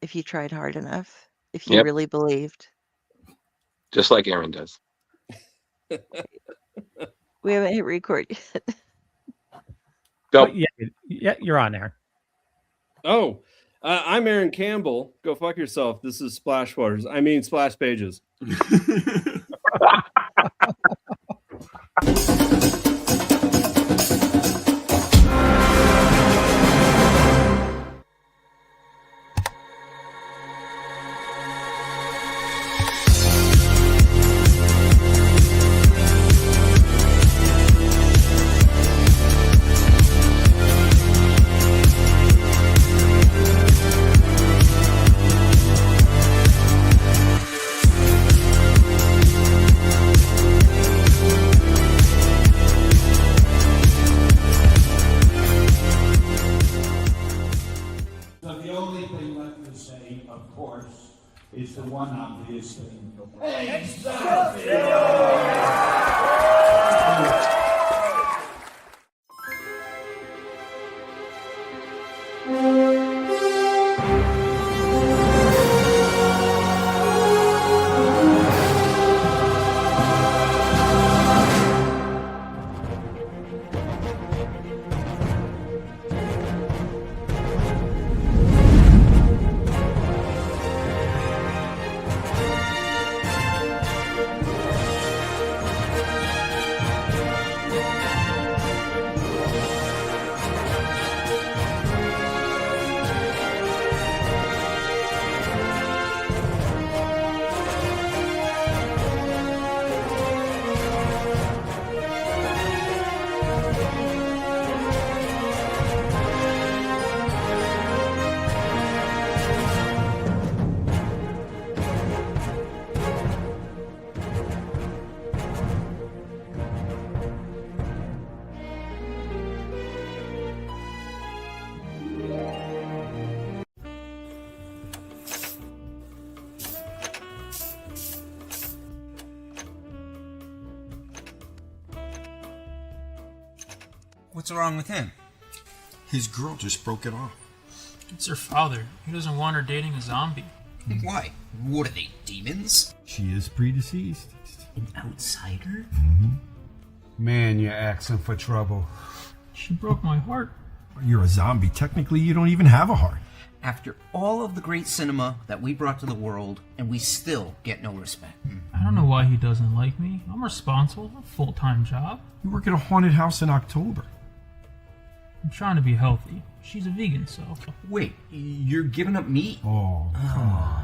if you tried hard enough, if you Yep. really believed. Just like Aaron does. We haven't hit record yet. Go. Yeah, you're on there. Oh, I'm Aaron Campbell. Go fuck yourself. This is Splash Pages. Is the one obvious thing. What's wrong with him? His girl just broke it off. It's her father. He doesn't want her dating a zombie. Why? What are they, demons? She is predeceased. An outsider? Mm-hmm. Man, you're asking for trouble. She broke my heart. You're a zombie. Technically, you don't even have a heart. After all of the great cinema that we brought to the world, and we still get no respect. I don't know why he doesn't like me. I'm responsible. A full-time job. You work at a haunted house in October. I'm trying to be healthy. She's a vegan, so... Wait, you're giving up meat? Oh, come on.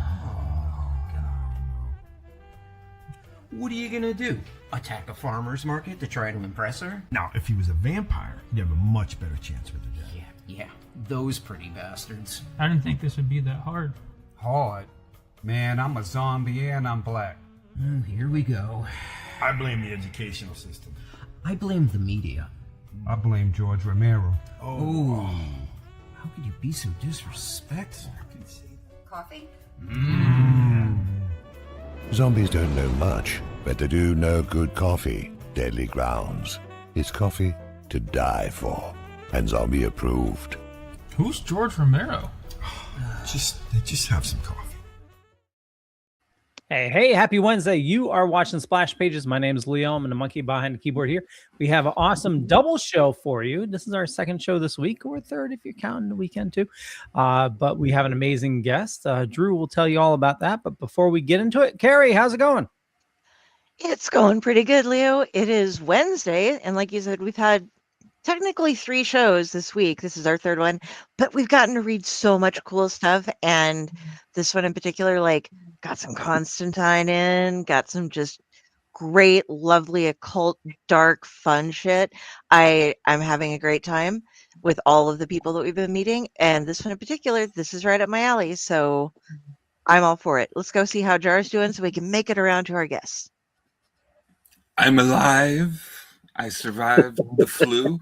What are you gonna do? Attack a farmer's market to try to impress her? Now, if he was a vampire, you'd have a much better chance with her death. Yeah, those pretty bastards. I didn't think this would be that hard. Hard? Man, I'm a zombie and I'm black. Here we go. I blame the educational system. I blame the media. I blame George Romero. Oh. How could you be so disrespectful? Coffee? Zombies don't know much, but they do know good coffee. Deadly Grounds. It's coffee to die for, and zombie approved. Who's George Romero? Just have some coffee. Hey, happy Wednesday. You are watching Splash Pages. My name is Leo. I'm the monkey behind the keyboard here. We have an awesome double show for you. This is our second show this week, or third if you're counting the weekend too. But we have an amazing guest. Drew will tell you all about that. But before we get into it, Kari, how's it going? It's going pretty good, Leo. It is Wednesday, and like you said, we've had technically 3 shows this week. This is our third one, but we've gotten to read so much cool stuff, and this one in particular, like, got some Constantine in, got some just great, lovely, occult, dark, fun shit. I'm having a great time with all of the people that we've been meeting, and this one in particular, this is right up my alley, so I'm all for it. Let's go see how Jar's doing so we can make it around to our guests. I'm alive. I survived the flu.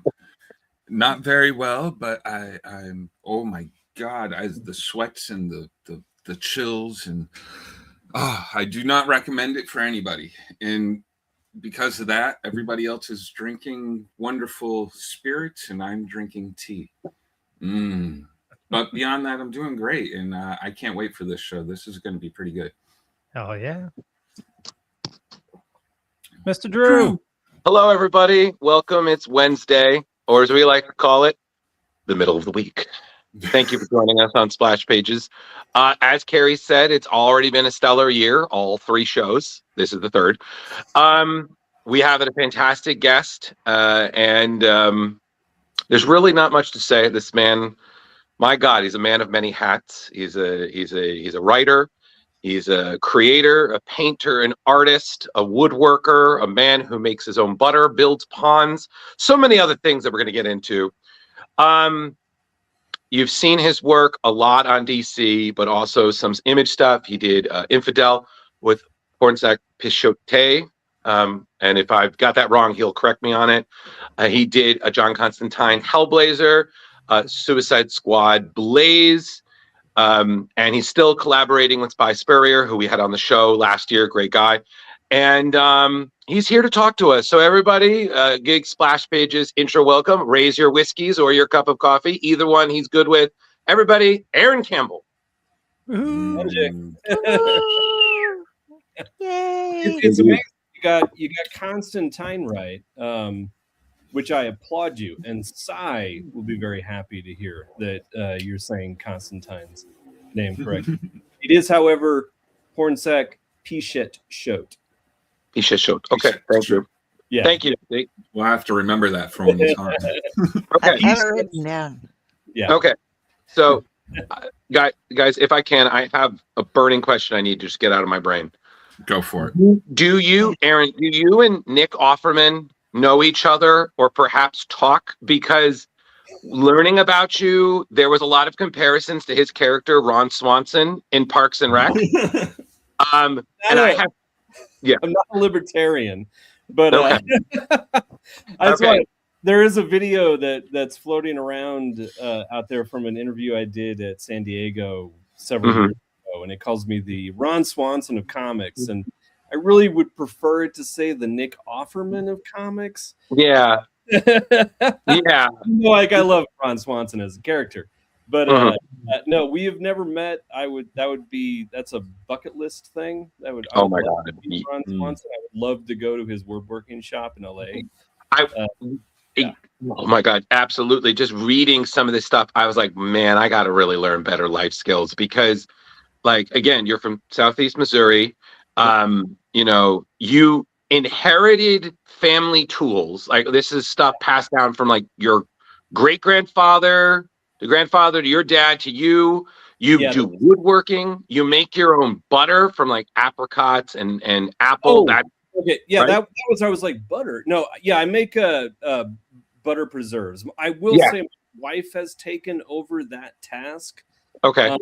Not very well, but I'm. Oh my God! The sweats and the chills, and I do not recommend it for anybody. And because of that, everybody else is drinking wonderful spirits, and I'm drinking tea. But beyond that, I'm doing great, and I can't wait for this show. This is going to be pretty good. Oh yeah, Mr. Drew. Hello, everybody. Welcome. It's Wednesday, or as we like to call it, the middle of the week. Thank you for joining us on Splash Pages. As Kari said, it's already been a stellar year, all 3 shows. This is the 3rd. We have a fantastic guest, and there's really not much to say. This man, my God, he's a man of many hats. He's a writer. He's a creator, a painter, an artist, a woodworker, a man who makes his own butter, builds ponds, so many other things that we're going to get into. You've seen his work a lot on DC, but also some image stuff. He did Infidel with Hornsack Pichote. And if I've got that wrong, he'll correct me on it. He did a John Constantine Hellblazer, Suicide Squad Blaze. And he's still collaborating with Spy Spurrier, who we had on the show last year. Great guy. And he's here to talk to us. So everybody, Gig Splash Pages, intro welcome. Raise your whiskeys or your cup of coffee. Either one he's good with. Everybody, Aaron Campbell. Yay! It's amazing. You got Constantine right, which I applaud you. And Cy will be very happy to hear that you're saying Constantine's name correct. It is, however, Hornsack Pichote. Pichote. Okay, thank you. Yeah. Thank you. We'll have to remember that for when we talk. Okay. I have it written down. Yeah. Okay. So, guys, if I can, I have a burning question I need to just get out of my brain. Go for it. Do you, Aaron, do you and Nick Offerman know each other or perhaps talk? Because learning about you, there was a lot of comparisons to his character, Ron Swanson, in Parks and Rec. And I have... Yeah, I'm not a libertarian, but okay. There is a video that's floating around out there from an interview I did at San Diego several years ago, and it calls me the Ron Swanson of comics, and I really would prefer it to say the Nick Offerman of comics. Yeah, yeah. Like I love Ron Swanson as a character, but no, we have never met. That's a bucket list thing. Oh my God, Ron Swanson. I would love to go to his woodworking shop in LA. Oh my God, absolutely. Just reading some of this stuff, I was like, man, I got to really learn better life skills because, like, again, you're from Southeast Missouri. You know, you inherited family tools. Like this is stuff passed down from like your great grandfather, the grandfather to your dad to you. You do woodworking. You make your own butter from like apricots and apple. Okay, yeah, right? that was I was like butter. No, yeah, I make butter preserves. I will say my wife has taken over that task. Okay.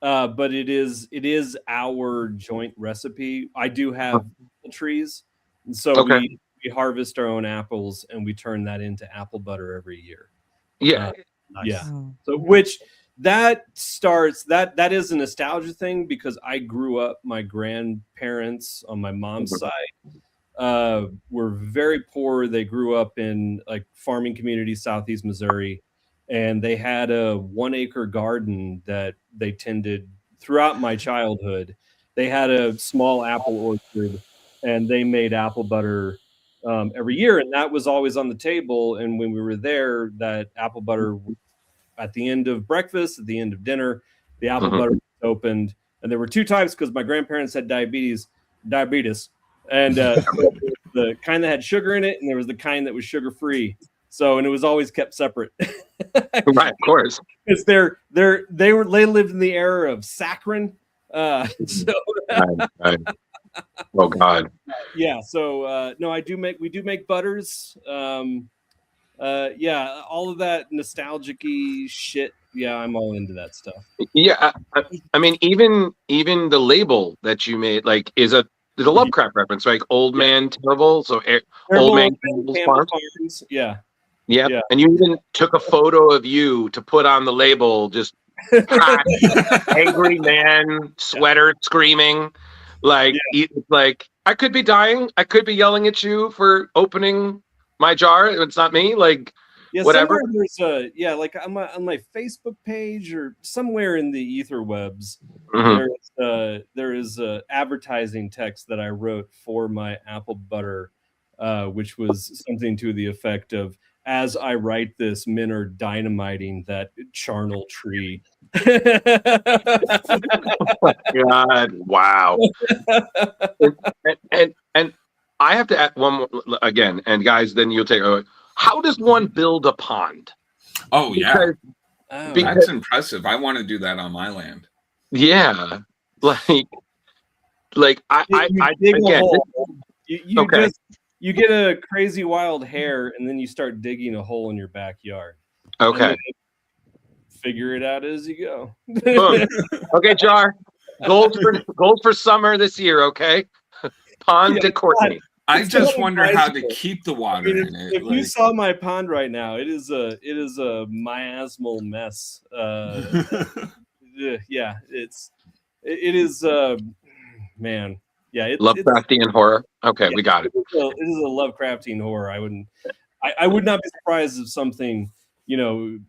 But it is our joint recipe. I do have apple trees, and so we harvest our own apples and we turn that into apple butter every year. Yeah. Nice. Yeah. So which that is a nostalgia thing because I grew up, my grandparents on my mom's side were very poor. They grew up in like farming communities, Southeast Missouri, and they had a 1-acre garden that they tended throughout my childhood. They had a small apple orchard and they made apple butter every year. And that was always on the table. And when we were there, that apple butter at the end of breakfast, at the end of dinner, the apple butter was opened. And there were 2 types because my grandparents had diabetes. And the kind that had sugar in it, and there was the kind that was sugar-free. So, and it was always kept separate. Right, of course. Because they lived in the era of saccharin. Right. Oh God. Yeah. So no, we do make butters. Yeah, all of that nostalgic-y shit. Yeah, I'm all into that stuff. Yeah, I mean, even the label that you made, like, is a Lovecraft reference, right? Old Man Terrible. So Old Man Terrible's Farms. Yeah. Yep. Yeah. And you even took a photo of you to put on the label, just hot, angry man, sweater, screaming. Like, like, I could be dying. I could be yelling at you for opening my jar. It's not me. Like, whatever. Somewhere there's like on my Facebook page or somewhere in the ether webs, there is a advertising text that I wrote for my apple butter, which was something to the effect of, "As I write this, men are dynamiting that charnel tree." God, wow. and I have to add one more again, and guys, then you'll take. How does one build a pond? Oh yeah, because that's impressive. I want to do that on my land. Yeah, like I dig a again. hole. You Okay. you get a crazy wild hair, and then you start digging a hole in your backyard. Okay. Figure it out as you go. Boom. Okay, Jar. Goals for summer this year. Okay. Pond to Courtney. I just wonder how to keep the water in it. If you saw my pond right now, it is a miasmal mess. Yeah, it is man. Yeah, Lovecraftian horror. Okay, we got it. It is a Lovecraftian horror. I would not be surprised if something, abyssal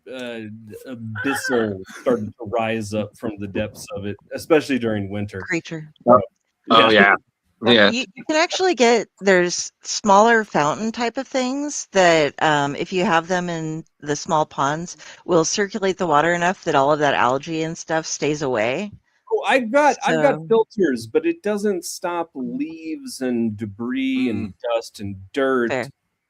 started to rise up from the depths of it, especially during winter. Creature. Oh yeah. Yeah. You can actually get, there's smaller fountain type of things that if you have them in the small ponds, will circulate the water enough that all of that algae and stuff stays away. Oh, I've got filters, but it doesn't stop leaves and debris and dust and dirt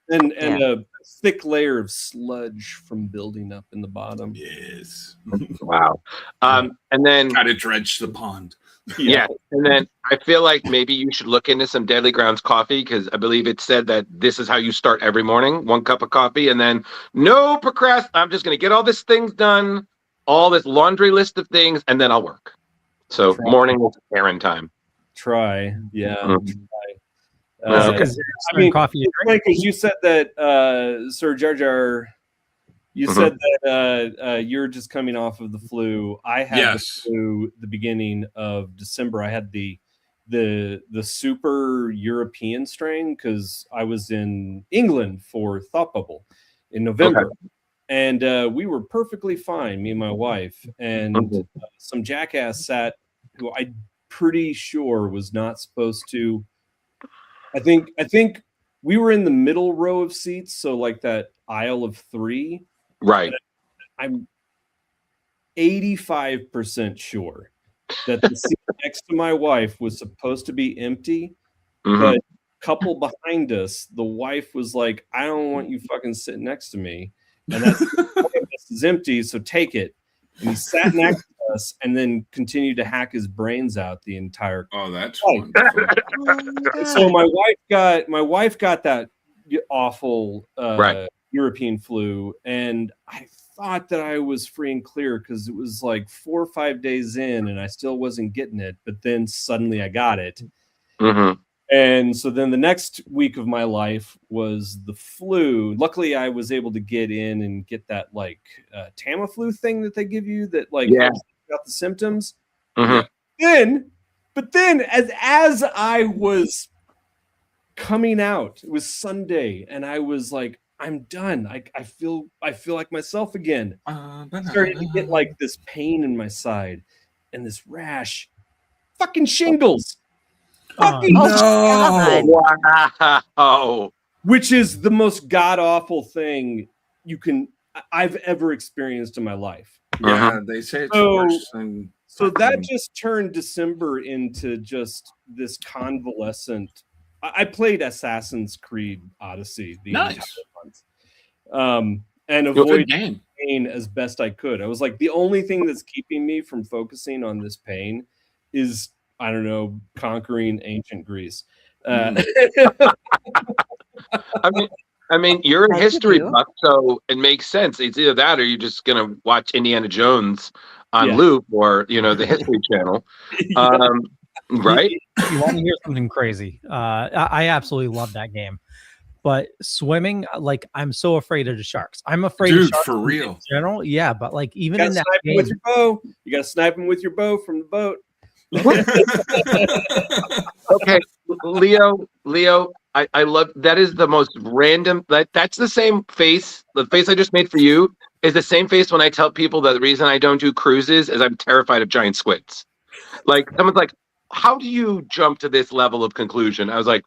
and a thick layer of sludge from building up in the bottom. Yes. Wow. And then gotta dredge the pond. Yeah. And then I feel like maybe you should look into some Deadly Grounds coffee, because I believe it said that this is how you start every morning: 1 cup of coffee, and then no I'm just going to get all these things done, all this laundry list of things, and then I'll work. So morning is errand time. Try. Yeah. Okay. I mean, coffee because you said that Sir Jar Jar, you said that you're just coming off of the flu. I had the flu the beginning of December. I had the super European strain because I was in England for Thought Bubble in November. Okay. And we were perfectly fine, me and my wife. And some jackass sat, who I'm pretty sure was not supposed to. I think we were in the middle row of seats, so like that aisle of 3. Right. I'm 85% sure that the seat next to my wife was supposed to be empty, but couple behind us, the wife was like, "I don't want you fucking sitting next to me, and that this is empty, so take it." And he sat next to us and then continued to hack his brains out the entire. Oh, that's wonderful. So my wife got that awful European flu, and I thought that I was free and clear because it was like 4 or 5 days in and I still wasn't getting it, but then suddenly I got it. And so then the next week of my life was the flu. Luckily I was able to get in and get that like Tamiflu thing that they give you that like helps out the symptoms. But then as I was coming out, it was Sunday, and I was like, I'm done. I feel like myself again. Started to get like this pain in my side and this rash. Fucking shingles. Fucking wow. Which is the most god awful thing I've ever experienced in my life. Yeah, they say it's worse than. So that just turned December into just this convalescent. I played Assassin's Creed Odyssey the entire month, and avoided pain as best I could. I was like, the only thing that's keeping me from focusing on this pain is, I don't know, conquering ancient Greece. I mean, you're a history buff, so it makes sense. It's either that or you're just gonna watch Indiana Jones on loop, or the History Channel. Right? You want to hear something crazy? I absolutely love that game, but swimming, like, I'm so afraid of the sharks. I'm afraid of sharks for real. In general, yeah, but like even in that game, with your bow, you got to snipe them with your bow from the boat. Okay, Leo, I love that is the most random. That's the same face. The face I just made for you is the same face when I tell people that the reason I don't do cruises is I'm terrified of giant squids. Like someone's like, "How do you jump to this level of conclusion?" I was like,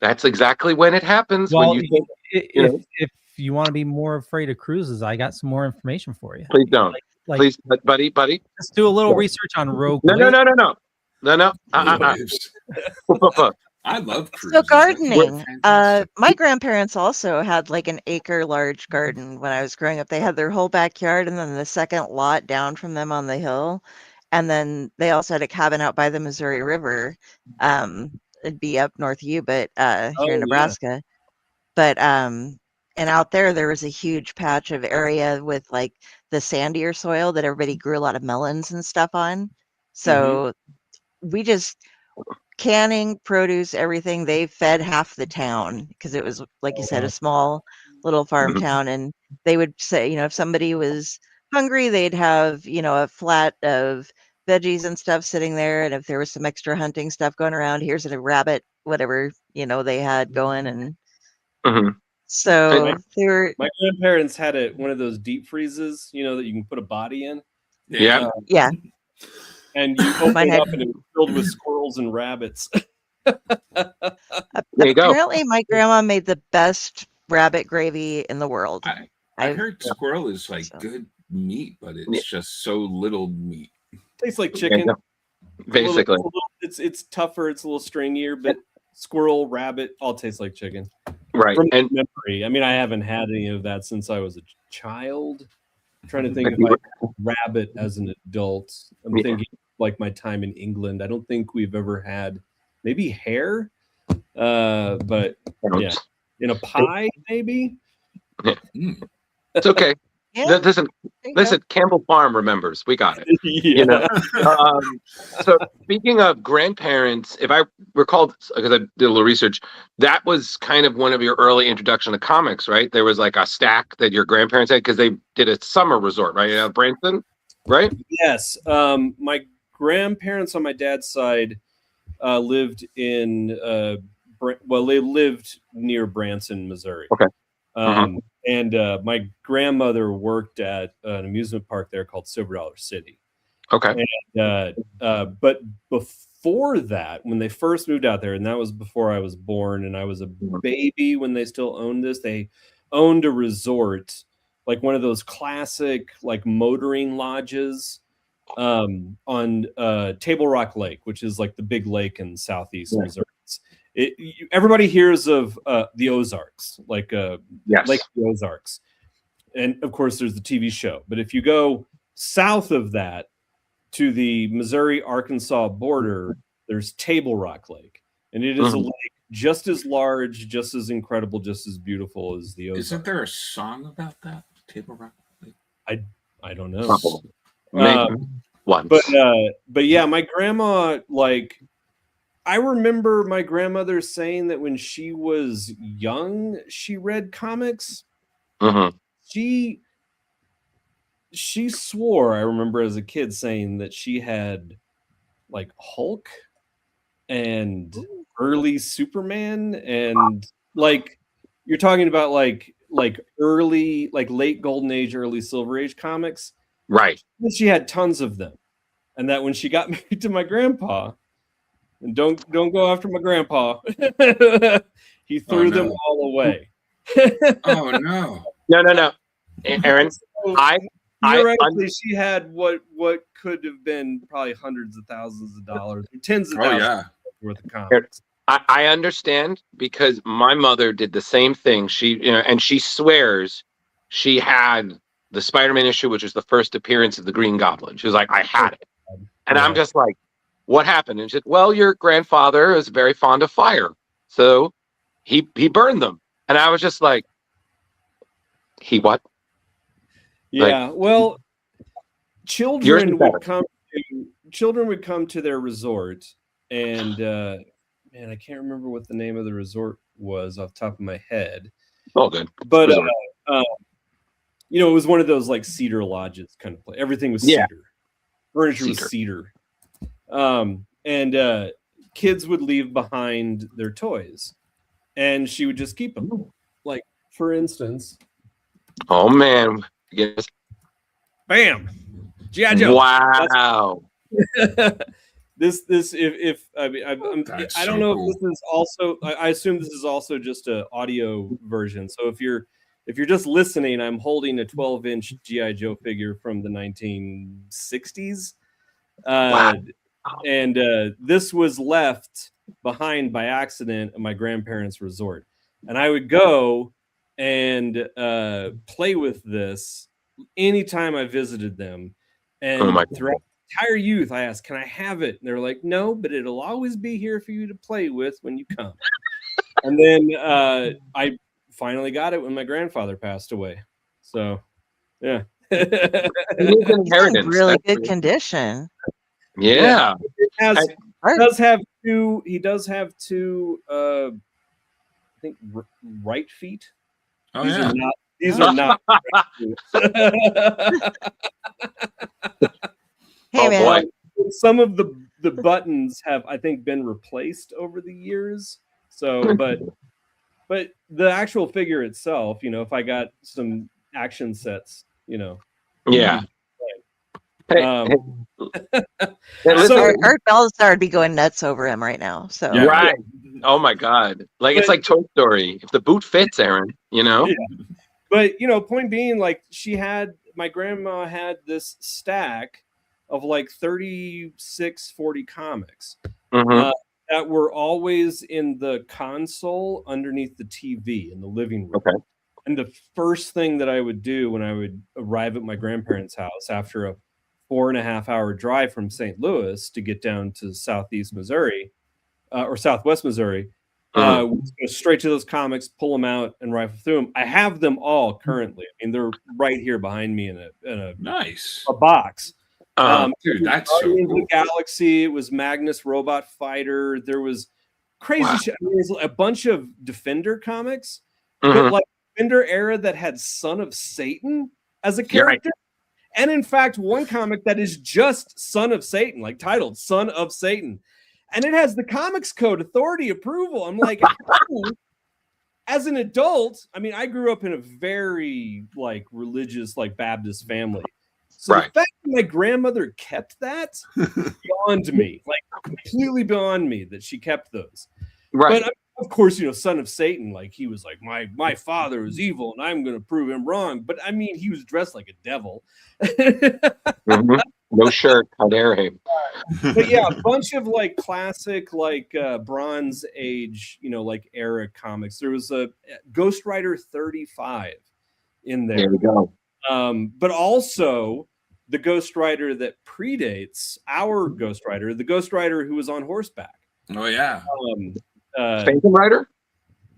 "That's exactly when it happens. Well, when you think, if you want to be more afraid of cruises, I got some more information for you. please don't, please, buddy. Let's do a little research on Rogue. No. I love cruises. So gardening. My grandparents also had like an acre large garden when I was growing up. They had their whole backyard and then the second lot down from them on the hill. And then they also had a cabin out by the Missouri River. It'd be up north of you, but here in Nebraska. But and out there was a huge patch of area with like the sandier soil that everybody grew a lot of melons and stuff on. So we just canning produce, everything. They fed half the town because it was, like you said, a small little farm town. And they would say, if somebody was hungry, they'd have, a flat of veggies and stuff sitting there. And if there was some extra hunting stuff going around, here's a rabbit, whatever, they had going. And so they were. My grandparents had one of those deep freezes, that you can put a body in. Yeah. Yeah. And you open it up and it was filled with squirrels and rabbits. There you go. Apparently, my grandma made the best rabbit gravy in the world. I heard squirrel is like good meat, but it's just so little meat. Tastes like chicken. Yeah, basically. It's tougher, it's a little stringier, but squirrel, rabbit, all taste like chicken. Right. From memory. I mean, I haven't had any of that since I was a child. I'm trying to think if I had rabbit as an adult. I'm thinking like my time in England. I don't think we've ever had maybe hare, but yeah, in a pie maybe. It's okay. Yeah. Listen, Campbell Farm remembers. We got it. So speaking of grandparents, if I recall, because I did a little research, that was kind of one of your early introduction to comics, right? There was like a stack that your grandparents had because they did a summer resort, right? Branson, right? Yes. My grandparents on my dad's side lived in, they lived near Branson, Missouri. Okay. And my grandmother worked at an amusement park there called Silver Dollar City. Okay. And, but before that, when they first moved out there, and that was before I was born and I was a baby when they still owned this, they owned a resort, like one of those classic like motoring lodges on Table Rock Lake, which is like the big lake in southeast Missouri. Everybody hears of the Ozarks, like Lake the Ozarks. And of course, there's the TV show. But if you go south of that to the Missouri-Arkansas border, there's Table Rock Lake. And it is a lake just as large, just as incredible, just as beautiful as the Ozarks. Isn't there a song about that, Table Rock Lake? I don't know. But yeah, my grandma, like, I remember my grandmother saying that when she was young, she read comics. She swore, I remember as a kid saying that she had like Hulk and early Superman, and like you're talking about like early, like late Golden Age, early Silver Age comics. Right. She had tons of them. And that when she got married to my grandpa, and don't go after my grandpa. He threw them all away. Oh no. No. Aaron, theoretically, she had what could have been probably hundreds of thousands of dollars, tens of thousands worth of comics. I understand because my mother did the same thing. She, and she swears she had the Spider-Man issue, which was the first appearance of the Green Goblin. She was like, I had it. And I'm just like, what happened? And she said, well, your grandfather was very fond of fire. So he burned them. And I was just like, he what? Yeah, like, well, children would come to their resort, and man, I can't remember what the name of the resort was off the top of my head. Oh, good. But it was one of those like cedar lodges kind of place. Everything was cedar. Furniture was cedar. And kids would leave behind their toys, and she would just keep them. Like, for instance, Oh man. Yes. bam, G.I. Joe. Wow. This if I mean That's I don't so know cool. if this is also I assume this is also just an audio version. So if you're just listening, I'm holding a 12-inch G.I. Joe figure from the 1960s. Wow. And this was left behind by accident at my grandparents' resort. And I would go and play with this anytime I visited them. And Oh my God. throughout my entire youth, I asked, can I have it? And they're like, no, but it'll always be here for you to play with when you come. And then I finally got it when my grandfather passed away. So, yeah. It was It's in inheritance. really That's good it. condition. Yeah. It has, I- he does have two I think right feet. Oh These yeah. are not these are not Hey Oh, man, boy. some of the buttons have, I think, been replaced over the years. So but the actual figure itself, if I got some action sets, Yeah. Hey, Um, hey, listen, So- Art Belisar would be going nuts over him right now. So Yeah. right. Oh my God. Like it's But- like Toy Story. If the boot fits, Aaron, Yeah. But point being, like, my grandma had this stack of like 36, 40 comics Mhm. that were always in the console underneath the TV in the living room. Okay. And the first thing that I would do when I would arrive at my grandparents' house after a 4.5-hour drive from St. Louis to get down to Southeast Missouri or Southwest Missouri, we'd go straight to those comics, pull them out, and rifle through them. I have them all currently. I mean, they're right here behind me in a Nice. box. Dude, that's so Guardians of cool. the Galaxy. It was Magnus Robot Fighter. There was crazy Wow. shit. I mean, there's a bunch of Defender comics, Mhm. but like Defender era that had Son of Satan as a character. And in fact, one comic that is just Son of Satan, like titled Son of Satan. And it has the Comics Code Authority approval. I'm like, how, as an adult, I mean, I grew up in a very like religious, like Baptist family. So Right. the fact that my grandmother kept that beyond me, like completely beyond me that she kept those. Right. But of course, Son of Satan, like he was like, my father is evil and I'm going to prove him wrong. But I mean, he was dressed like a devil. Mhm. No shirt. How dare he? But yeah, a bunch of like classic, like Bronze Age, like era comics. There was a Ghost Rider 35 in there. There we go. But also the Ghost Rider that predates our Ghost Rider, the Ghost Rider who was on horseback. Oh yeah. Phantom Rider?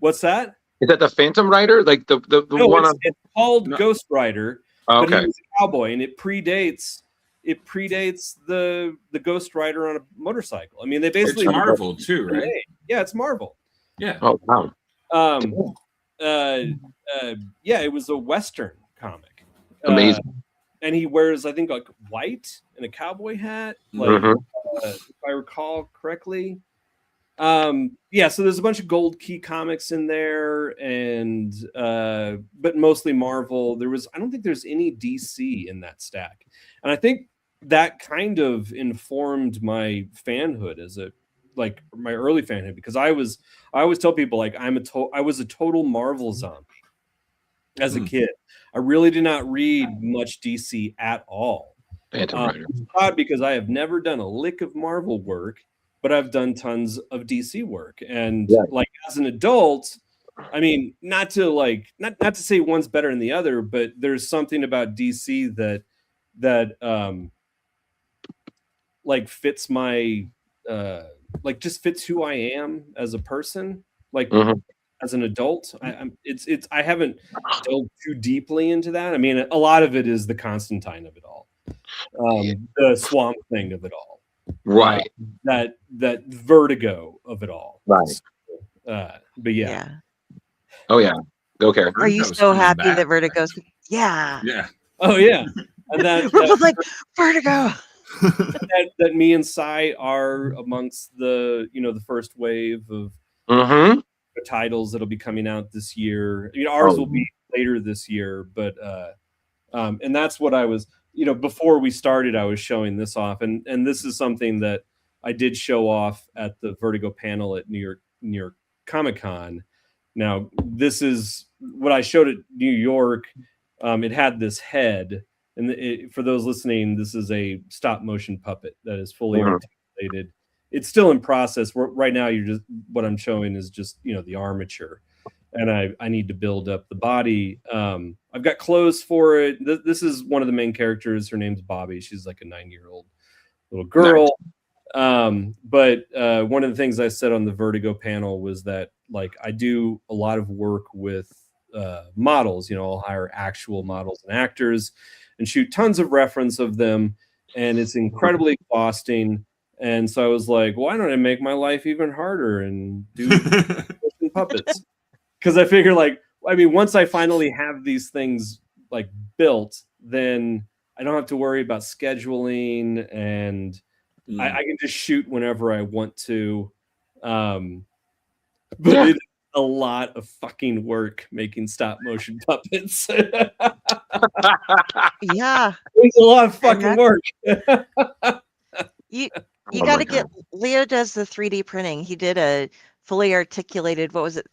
What's that? Is that the Phantom Rider? Like the No, one it's, on? it's called No. Ghost Rider, Oh, but okay. he was a cowboy, and it predates the Ghost Rider on a motorcycle. I mean, they It's basically Marvel too, right? Yeah, it's Marvel. Yeah. Oh wow. Yeah, it was a Western comic. Amazing. And he wears, I think, like white and a cowboy hat, like Mhm. if I recall correctly. Yeah, so there's a bunch of Gold Key comics in there, and but mostly Marvel. I don't think there's any DC in that stack, and I think that kind of informed my fanhood like my early fanhood, because I always tell people like I was a total Marvel zombie as a kid. I really did not read much DC at all. Phantom Rider. It's odd because I have never done a lick of Marvel work, but I've done tons of DC work. And like as an adult, I mean, not to say one's better than the other, but there's something about DC that like fits my like just fits who I am as a person. Like as an adult, I haven't delved too deeply into that. I mean, a lot of it is the Constantine of it all, the Swamp Thing of it all, Right. that Vertigo of it all, Right. But yeah. Oh yeah. Go Kari. Are you Vertigo's so coming happy back. that Vertigo's? Yeah. Yeah. Oh yeah, and We're both like Vertigo. that me and Sai are amongst the the first wave of titles that'll be coming out this year. Ours will be later this year, but and that's what I was before we started, I was showing this off, and this is something that I did show off at the Vertigo panel at New York Comic-Con. Now, this is what I showed at New York. It had this head, and for those listening, this is a stop motion puppet that is fully articulated. It's still in process. Right now, what I'm showing is just the armature, and I need to build up the body. I've got clothes for it. This is one of the main characters. Her name's Bobby. She's like a 9-year-old little girl. Nice. But one of the things I said on the Vertigo panel was that I do a lot of work with models. I'll hire actual models and actors and shoot tons of reference of them, and it's incredibly exhausting. And so I was like, why don't I make my life even harder and do puppets? Because I figure once I finally have these things built, then I don't have to worry about scheduling, and I can just shoot whenever I want to. But it's a lot of fucking work making stop motion puppets. Yeah. It's a lot of fucking work. You got to get Leo does the 3D printing. He did a fully articulated, what was it,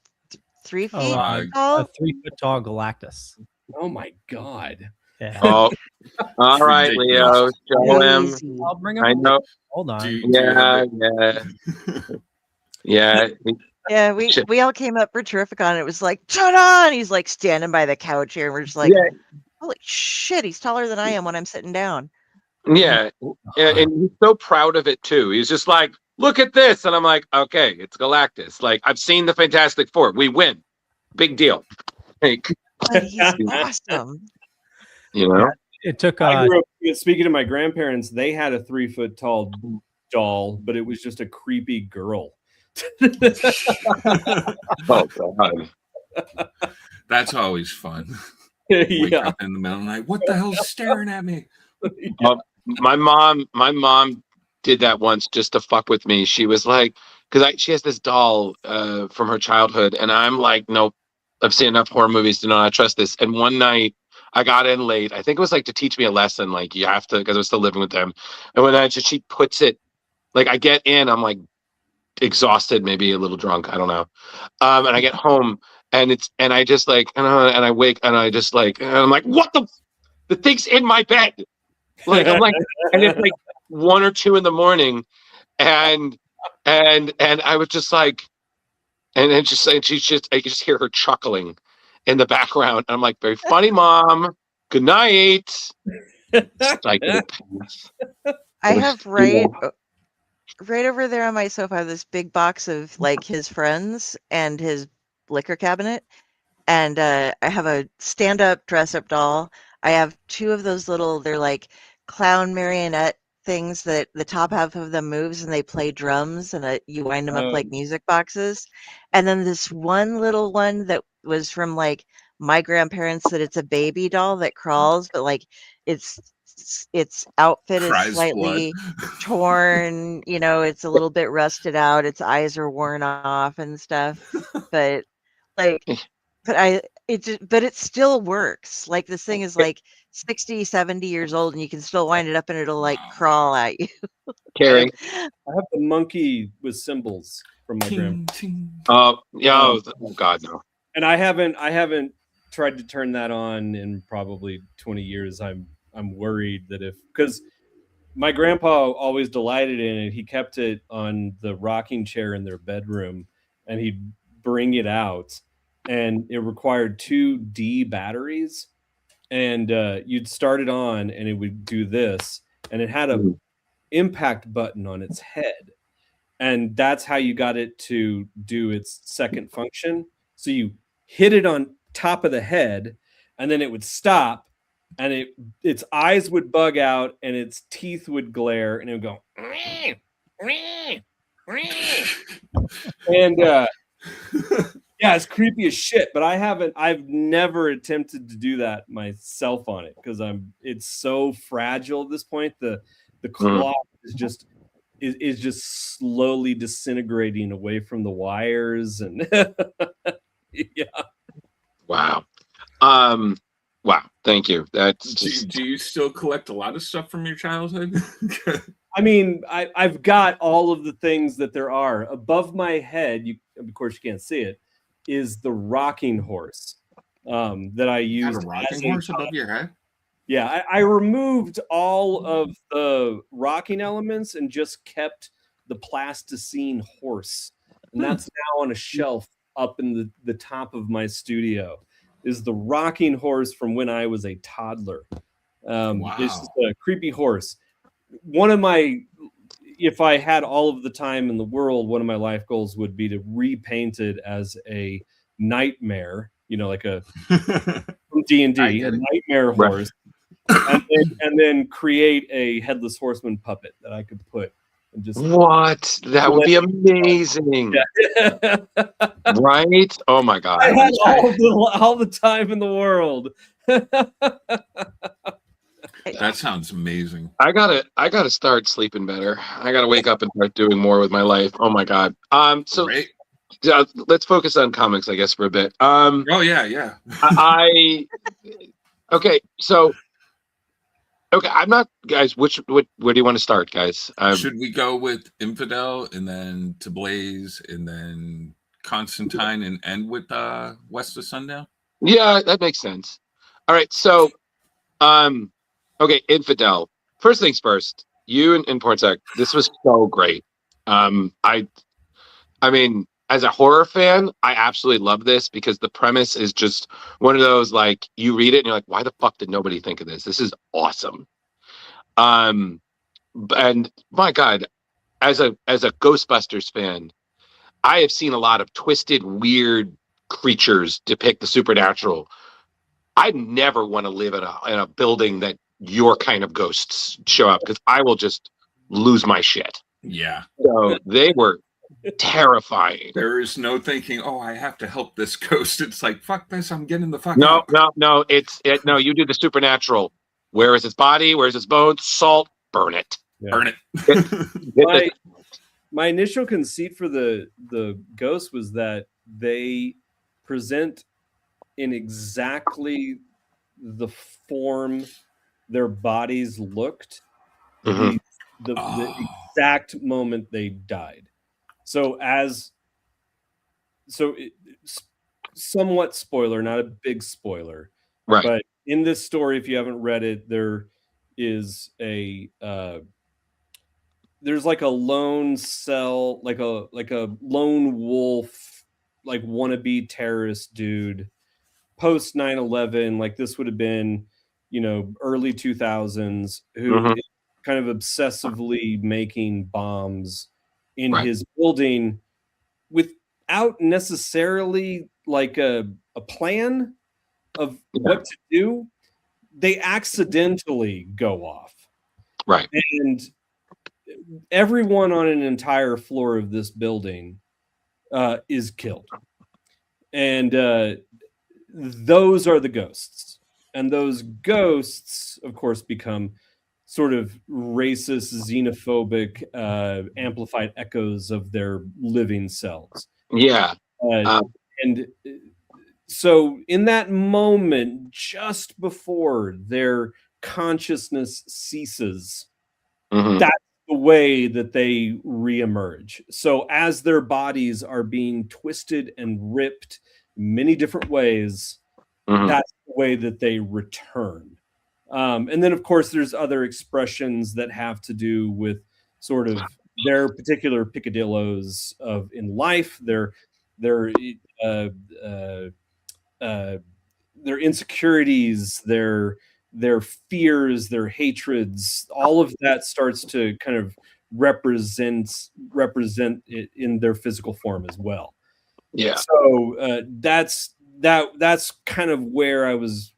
3 feet tall? A 3 foot tall Galactus. Oh my god! Yeah. Oh, all right, Leo, show him. I'll bring him. I know. Hold on. Yeah. Yeah, we all came up for Terrificon. It was like, ta-da! And he's standing by the couch here. And we're just like, holy shit, he's taller than I am when I'm sitting down. Yeah, and he's so proud of it too. He's just like, look at this, and I'm like, okay, it's Galactus. I've seen the Fantastic Four. We win, big deal. He's awesome. It took. Speaking of my grandparents, they had a 3 foot tall doll, but it was just a creepy girl. Oh God, that's always fun. Wake up in the middle of the night. What the hell's staring at me? My mom did that once just to fuck with me. She was like, because she has this doll from her childhood, and I'm like, nope, I've seen enough horror movies to not trust this. And one night I got in late. I think it was to teach me a lesson. You have to, because I was still living with them. And when she puts it, I get in, I'm exhausted, maybe a little drunk, I don't know. And I get home, and I just and I wake, and I just and I'm like, what the thing's in my bed. I'm and it's 1 or 2 in the morning, and I was just and then I just hear her chuckling in the background. And I'm like, very funny, Mom. Good night. I have right over there on my sofa, I have this big box of his friends and his liquor cabinet, and I have a stand-up dress-up doll. I have 2 of those little, they're clown marionette things that the top half of them moves and they play drums, and you wind them up like music boxes. And then this one little one that was from my grandparents, that it's a baby doll that crawls, but its outfit is slightly torn, it's a little bit rusted out, its eyes are worn off and stuff, but it still works. This thing is 60, 70 years old, and you can still wind it up and it'll crawl at you. Kari, I have the monkey with cymbals from my grandpa. Oh God, no. And I haven't tried to turn that on in probably 20 years. I'm worried that because my grandpa always delighted in it, he kept it on the rocking chair in their bedroom, and he'd bring it out, and it required 2 D batteries, and you'd start it on and it would do this, and it had a impact button on its head, and that's how you got it to do its second function. So you hit it on top of the head, and then it would stop, and its eyes would bug out, and its teeth would glare, and it would go and yeah, it's creepy as shit. But I've never attempted to do that myself on it, because it's so fragile at this point. The The cloth is just slowly disintegrating away from the wires, and yeah. Wow. Wow. Thank you. That's do you still collect a lot of stuff from your childhood? I mean, I've got all of the things that there are. Above my head, of course you can't see it, is the rocking horse that I used. A rocking horse above your head? Yeah, I removed all of the rocking elements and just kept the plasticine horse. And that's now on a shelf up in the top of my studio, is the rocking horse from when I was a toddler. Wow. It's just a creepy horse. One of my, if I had all of the time in the world, one of my life goals would be to repaint it as a nightmare, like a from D&D, a nightmare horse. And then create a headless horseman puppet that I could put and just what? That would be amazing. Yeah. Right? Oh my God. I had all the time in the world. That sounds amazing. I gotta start sleeping better. I gotta wake up and start doing more with my life. Oh my God. So Great. let's focus on comics, I guess, for a bit. Oh yeah. Okay, so I'm not, guys. Where do you want to start, guys? Should we go with Infidel and then to Blaze and then Constantine and end with West of Sundown? Yeah, that makes sense. All right, so okay, Infidel. First things first. You and Portsec, this was so great. I mean, as a horror fan, I absolutely love this because the premise is just one of those, like, you read it and you're like, why the fuck did nobody think of this? This is awesome. And my God, as a Ghostbusters fan, I have seen a lot of twisted, weird creatures depict the supernatural. I never want to live in a building that your kind of ghosts show up because I will just lose my shit. Yeah. So they were terrifying. There is no thinking, oh, I have to help this ghost. It's like, fuck this, I'm getting the fuck No, out. no, no, you do the supernatural. Where is its body? Where's its bones? Salt, burn it. Yeah. Burn it. My initial conceit for the ghost was that they present in exactly the form their bodies looked the exact moment they died. Somewhat spoiler, not a big spoiler, right? But in this story, if you haven't read it, there is there's like a lone cell, like a lone wolf, like wannabe terrorist dude post 9/11. Like this would have been, early 2000s, who is kind of obsessively making bombs in his building without necessarily like a plan of what to do. They accidentally go off. Right. And everyone on an entire floor of this building is killed. And those are the ghosts. And those ghosts, of course, become sort of racist, xenophobic, amplified echoes of their living selves. Yeah. And so in that moment, just before their consciousness ceases, that's the way that they reemerge. So as their bodies are being twisted and ripped many different ways, that's the way that they return. And then, of course, there's other expressions that have to do with sort of their particular picadillos in life, their insecurities, their fears, their hatreds. All of that starts to kind of represent it in their physical form as well. Yeah. So that's kind of where I was,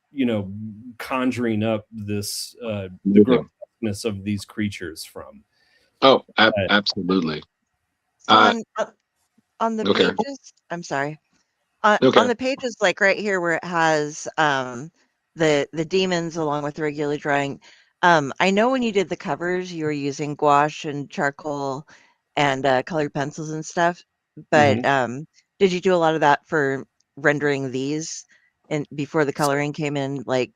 conjuring up this the grotesqueness of these creatures from. Oh, absolutely. On the pages, I'm sorry. On the pages, like right here where it has the demons along with the regular drawing, I know when you did the covers, you were using gouache and charcoal and colored pencils and stuff, but did you do a lot of that for rendering these and before the coloring came in? Like,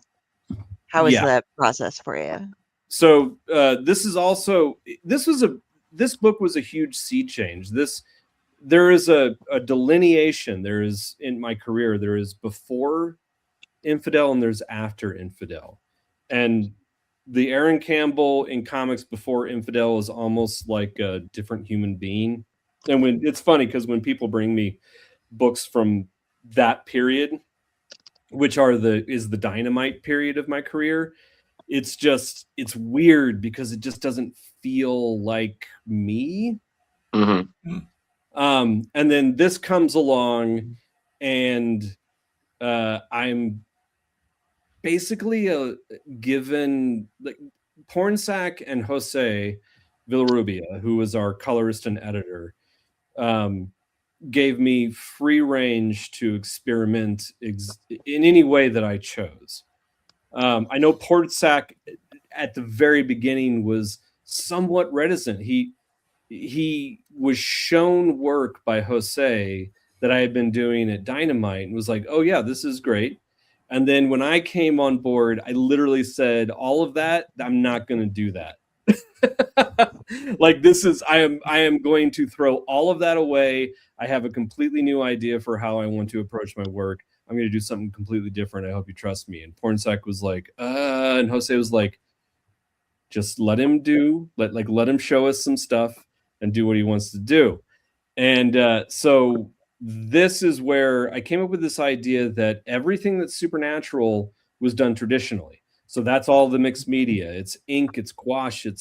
how was Yeah. that process for you? So this book was a huge sea change. There is a delineation. There is, in my career, there is before Infidel and there's after Infidel. And the Aaron Campbell in comics before Infidel is almost like a different human being. And when it's funny because when people bring me books from that period, which is the dynamite period of my career, it's weird because it just doesn't feel like me. Mm-hmm. And then this comes along, and I'm basically given, like, Pornsack and Jose Villarubia, who was our colorist and editor, gave me free range to experiment in any way that I chose. I know Pornsack at the very beginning was somewhat reticent. He was shown work by Jose that I had been doing at Dynamite and was like, oh yeah, this is great. And then when I came on board, I literally said, all of that, I'm not going to do that. Like, I am going to throw all of that away. I have a completely new idea for how I want to approach my work. I'm going to do something completely different. I hope you trust me. And Pornsack was like, and Jose was like, just let him show us some stuff and do what he wants to do. And so this is where I came up with this idea that everything that's supernatural was done traditionally. So that's all the mixed media. It's ink, it's gouache,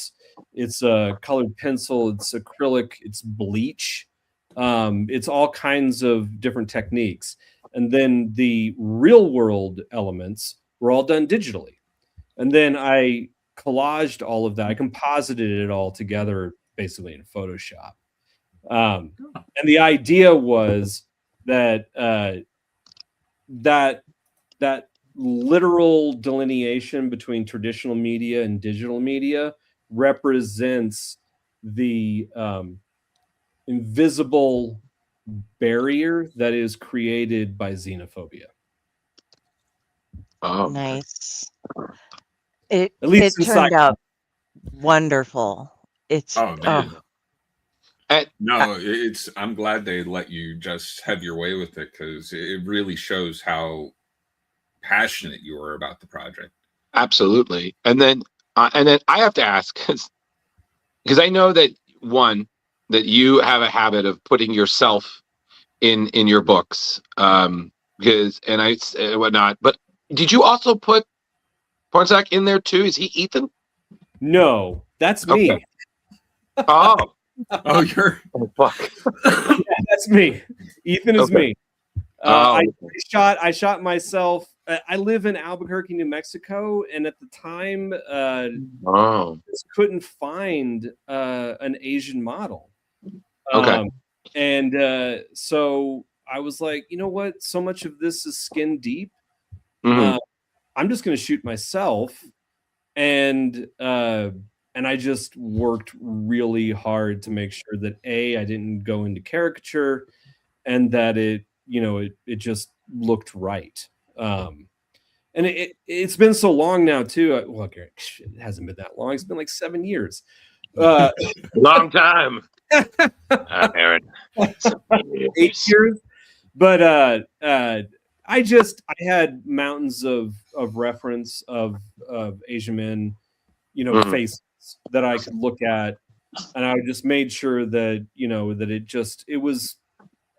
it's colored pencil, it's acrylic, it's bleach. It's all kinds of different techniques. And then the real world elements were all done digitally. And then I collaged all of that. I composited it all together basically in Photoshop. And the idea was that that literal delineation between traditional media and digital media represents the invisible barrier that is created by xenophobia. Oh, nice. It inside. turned out wonderful. It's I'm glad they let you just have your way with it, because it really shows how passionate you are about the project. Absolutely. And then I have to ask, because I know that that you have a habit of putting yourself in your books, because and whatnot. But did you also put Pornsack in there too? Is he Ethan? No, that's me. Okay. Oh. You're fuck. Yeah, that's me. Ethan is me. I shot myself. I live in Albuquerque, New Mexico, and at the time, just couldn't find an Asian model. Okay. So I was like, you know what? So much of this is skin deep. Mm-hmm. I'm just going to shoot myself, and I just worked really hard to make sure that I didn't go into caricature, and that it just looked right. And it's been so long now too. Well, it hasn't been that long. It's been like 7 years. Long time. Aaron. 8 years. But I had mountains of reference of Asian men, faces that I could look at, and I just made sure that that it was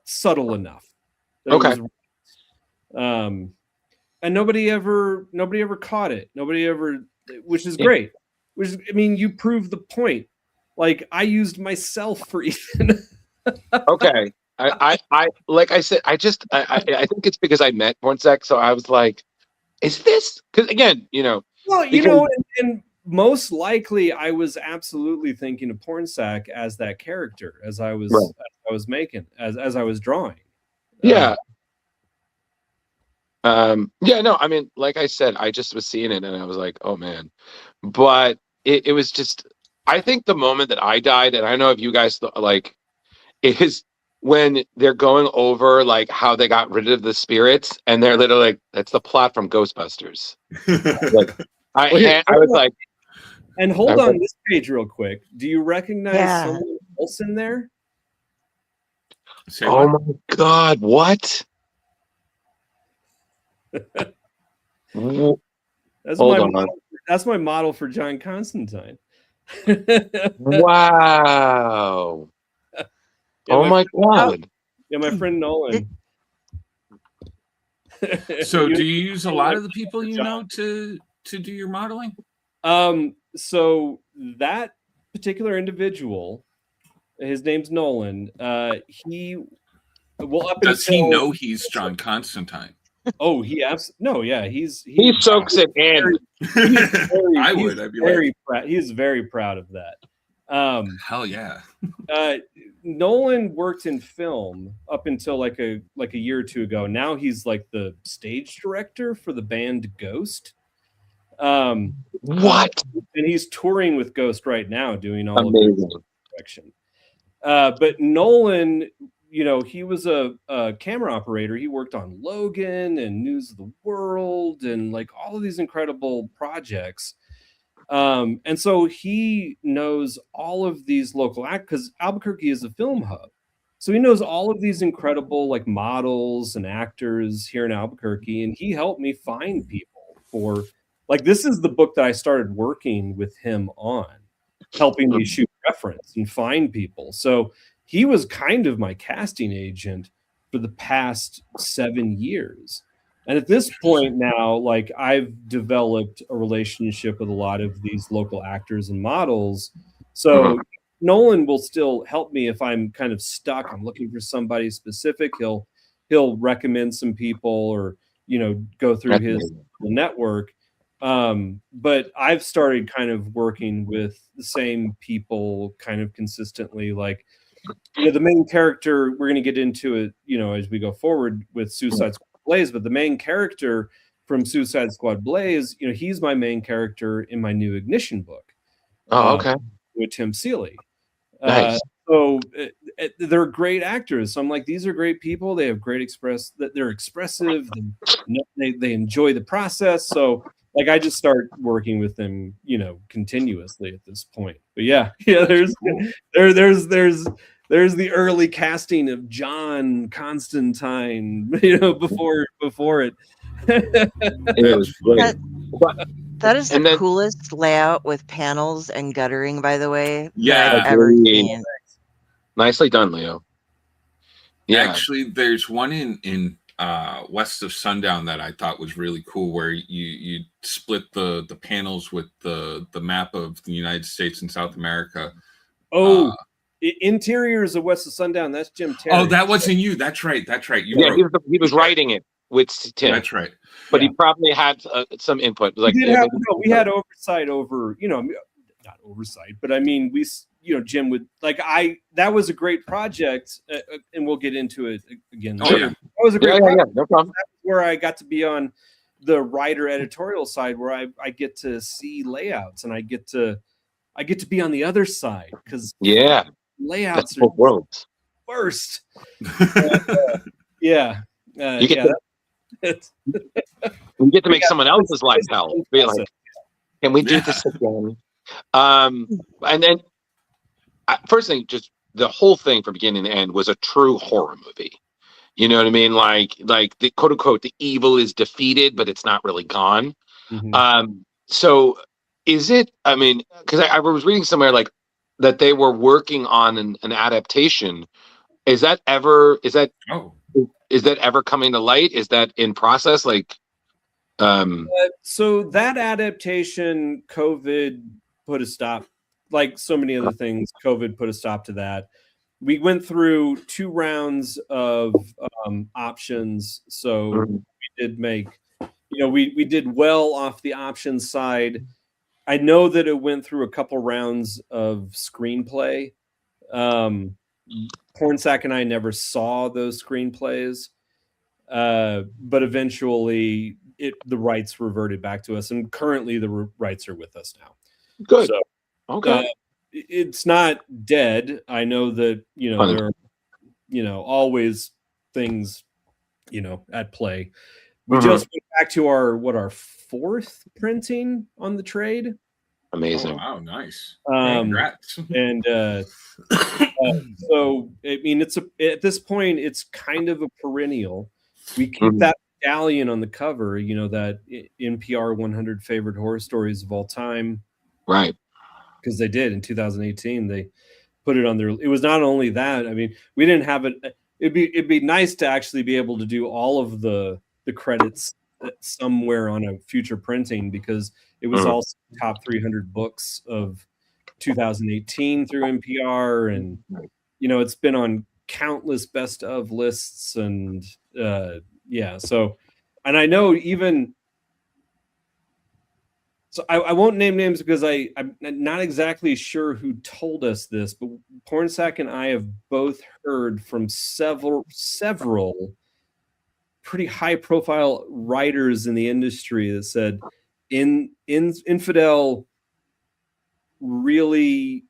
subtle enough. Okay. And nobody ever caught it. Nobody ever, which is great. You proved the point. Like, I used myself for Ethan. Okay. I like I said, I think it's because I met Pornsack, so I was like, is this? Because again, Well, and most likely I was absolutely thinking of Pornsack as that character as I was making, as I was drawing. Yeah. No, I mean, like I said, I just was seeing it and I was like, oh man. but it was just. I think the moment that I died, and I don't know if you guys like, is when they're going over like how they got rid of the spirits, and they're literally like, "That's the plot from Ghostbusters." Like, I was like, and hold on this page real quick. Do you recognize someone else in there? Say oh what? my god, what? That's my model for John Constantine. Wow. Yeah, oh my god. Yeah, my friend Nolan. So do you use a lot of the people you know to do your modeling? So that particular individual, his name's Nolan. He Does he know he's John Constantine? Oh, he no, yeah, he soaks it in. I would. I'd be very proud. He is very proud of that. Hell yeah. Nolan worked in film up until like a year or two ago. Now he's like the stage director for the band Ghost. What? And he's touring with Ghost right now, doing all Amazing. of the direction. But Nolan, he was a camera operator. He worked on Logan and News of the World and like all of these incredible projects. And so he knows all of these local actors because Albuquerque is a film hub. So he knows all of these incredible like models and actors here in Albuquerque. And he helped me find people for like, this is the book that I started working with him on, helping me shoot reference and find people. So he was kind of my casting agent for the past 7 years. And at this point now, like I've developed a relationship with a lot of these local actors and models. So Nolan will still help me if I'm kind of stuck. I'm looking for somebody specific. He'll recommend some people or, go through his network. But I've started kind of working with the same people kind of consistently. Like, the main character, we're going to get into it, as we go forward with Suicide Squad Blaze, but the main character from Suicide Squad Blaze, he's my main character in my new Ignition book. Oh, okay. With Tim Seeley. Nice. So they're great actors. So I'm like, these are great people. They have great they're expressive. They enjoy the process. So like, I just start working with them, continuously at this point. But yeah, there's the early casting of John Constantine, before it. It was great. That is the coolest layout with panels and guttering, by the way. Yeah, that I've ever seen. Nicely done, Leo. Yeah, actually, there's one in West of Sundown that I thought was really cool, where you split the panels with the map of the United States and South America. Oh. Interiors of West of Sundown. That's Jim Terry. Oh, that wasn't you. That's right. He was writing it with Tim. That's right. But he probably had some input. Like we had oversight over, not oversight, but I mean, Jim would that was a great project, and we'll get into it again later. Yeah. That was a great project. No problem. That's where I got to be on the writer editorial side, where I get to see layouts and I get to be on the other side because layouts are worlds worst. We get to make someone else's life hell. Be like, can we do this again? And then first thing, just the whole thing from beginning to end was a true horror movie. You know what I mean? Like the quote unquote the evil is defeated, but it's not really gone. Mm-hmm. So is it? I mean, because I was reading somewhere like that they were working on an adaptation. Is that ever coming to light? Is that in process? So that adaptation, COVID put a stop. Like so many other things, COVID put a stop to that. We went through 2 rounds of options. So we did make, we did well off the options side. I know that it went through a couple rounds of screenplay. Pornsack and I never saw those screenplays, but eventually the rights reverted back to us, and currently the rights are with us now. Good. So, okay. It's not dead. I know that there are always things at play. We just went back to our fourth printing on the trade. Amazing. Oh, wow, nice. Congrats. And so I mean, at this point it's kind of a perennial. We keep that medallion on the cover, that NPR 100 favorite horror stories of all time, right? Because they did in 2018. They put it on there. It was not only that. I mean, we didn't have it. It'd be nice to actually be able to do all of the credits somewhere on a future printing, because it was also top 300 books of 2018 through NPR, and it's been on countless best of lists, and so, and I know even so I won't name names because I'm not exactly sure who told us this, but Pornsack and I have both heard from several pretty high profile writers in the industry that said Infidel really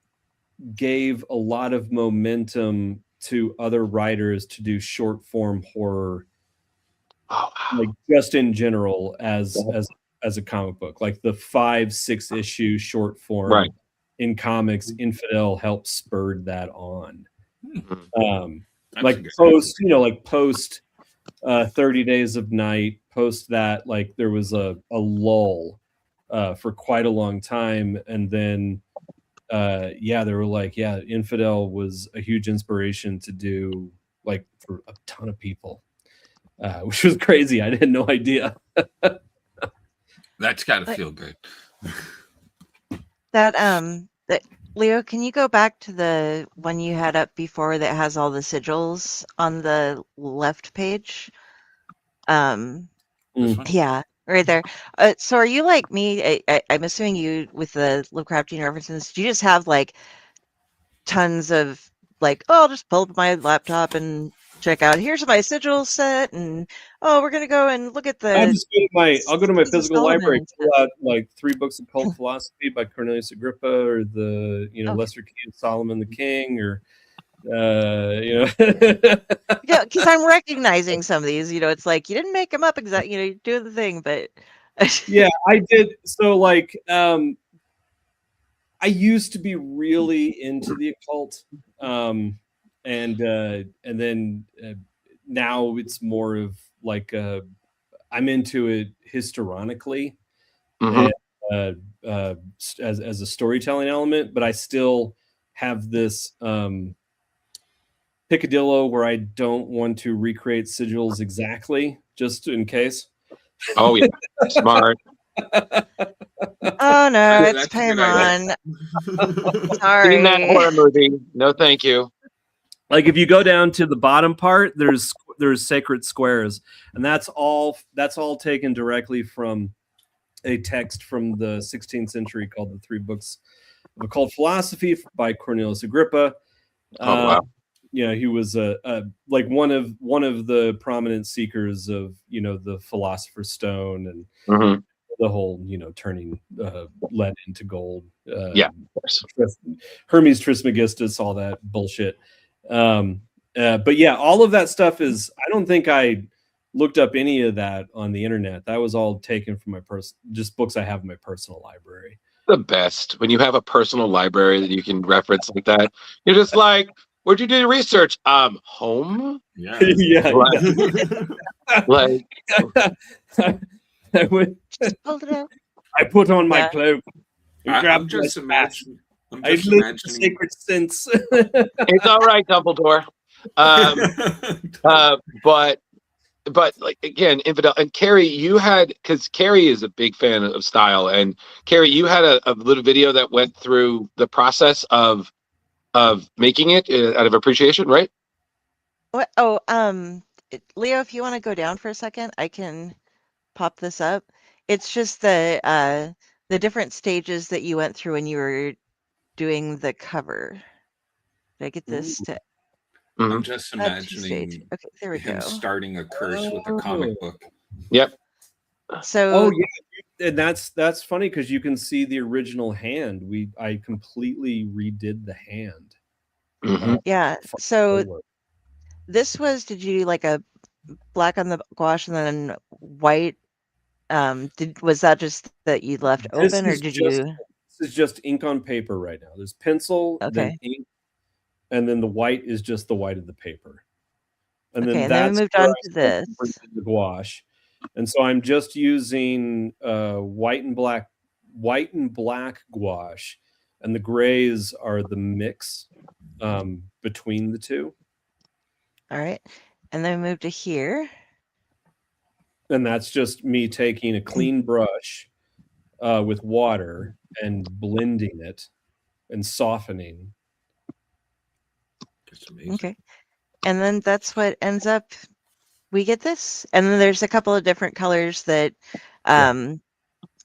gave a lot of momentum to other writers to do short form horror, like just in general as a comic book, like the 5-6 issue short form in comics. Infidel helped spurred that on. Like post 30 Days of Night, post that, like there was a lull for quite a long time, and then they were like, Infidel was a huge inspiration to do, like, for a ton of people, which was crazy. I had no idea. That's gotta feel good. That Leo, can you go back to the one you had up before that has all the sigils on the left page? Yeah, right there. So are you like me? I'm assuming you, with the Lovecraftian references, do you just have like tons of like, oh, I'll just pull up my laptop and check out, here's my sigil set, and we're gonna go and look at the. I'll go to my physical library, pull out like 3 books of Occult Philosophy by Cornelius Agrippa, or the Lesser Key of Solomon the King, or because I'm recognizing some of these. It's like you didn't make them up exactly. You do the thing, but yeah, I did. So like, I used to be really into the occult, and then now it's more of like I'm into it historically, and, as a storytelling element, but I still have this picadillo where I don't want to recreate sigils exactly, just in case. Oh yeah, smart. Oh no, it's Paimon. Sorry. Seen that horror movie. No, thank you. Like if you go down to the bottom part, there's sacred squares, and that's all taken directly from a text from the 16th century called the 3 Books of Occult Philosophy by Cornelius Agrippa. Oh wow. He was like one of the prominent seekers of the Philosopher's Stone, and the whole turning lead into gold. Of course. Hermes Trismegistus, all that bullshit. But yeah, all of that stuff is. I don't think I looked up any of that on the internet. That was all taken from my just books I have in my personal library. The best when you have a personal library that you can reference like that. You're just like, where'd you do your research? Home. Yeah. Yeah. Like I put on my cloak. I'm just imagining. I live the sacred sense. It's all right, Dumbledore. But like again, Infidel and Kari, you had, because Kari is a big fan of style, and Kari, you had a little video that went through the process of making it out of appreciation, right? What? Oh, Leo, if you want to go down for a second, I can pop this up. It's just the different stages that you went through when you were doing the cover. Did I get this to? I'm just imagining okay, there we him go. starting a curse with a comic book. Yep. So yeah, and that's funny because you can see the original hand. I completely redid the hand. yeah. So this was, did you do like a black on the gouache and then white? Was that just that you left open, or did you? This is just ink on paper right now. There's pencil, then Okay. ink, and then the white is just the white of the paper. And Okay, then and then we that's moved where on I to started this. bringing the gouache. And so I'm just using white and black gouache, and the grays are the mix between the two. All right, and then we moved to here. And that's just me taking a clean brush with water and blending it and softening. It's amazing. Okay, and then that's what ends up. We get this, and then there's a couple of different colors that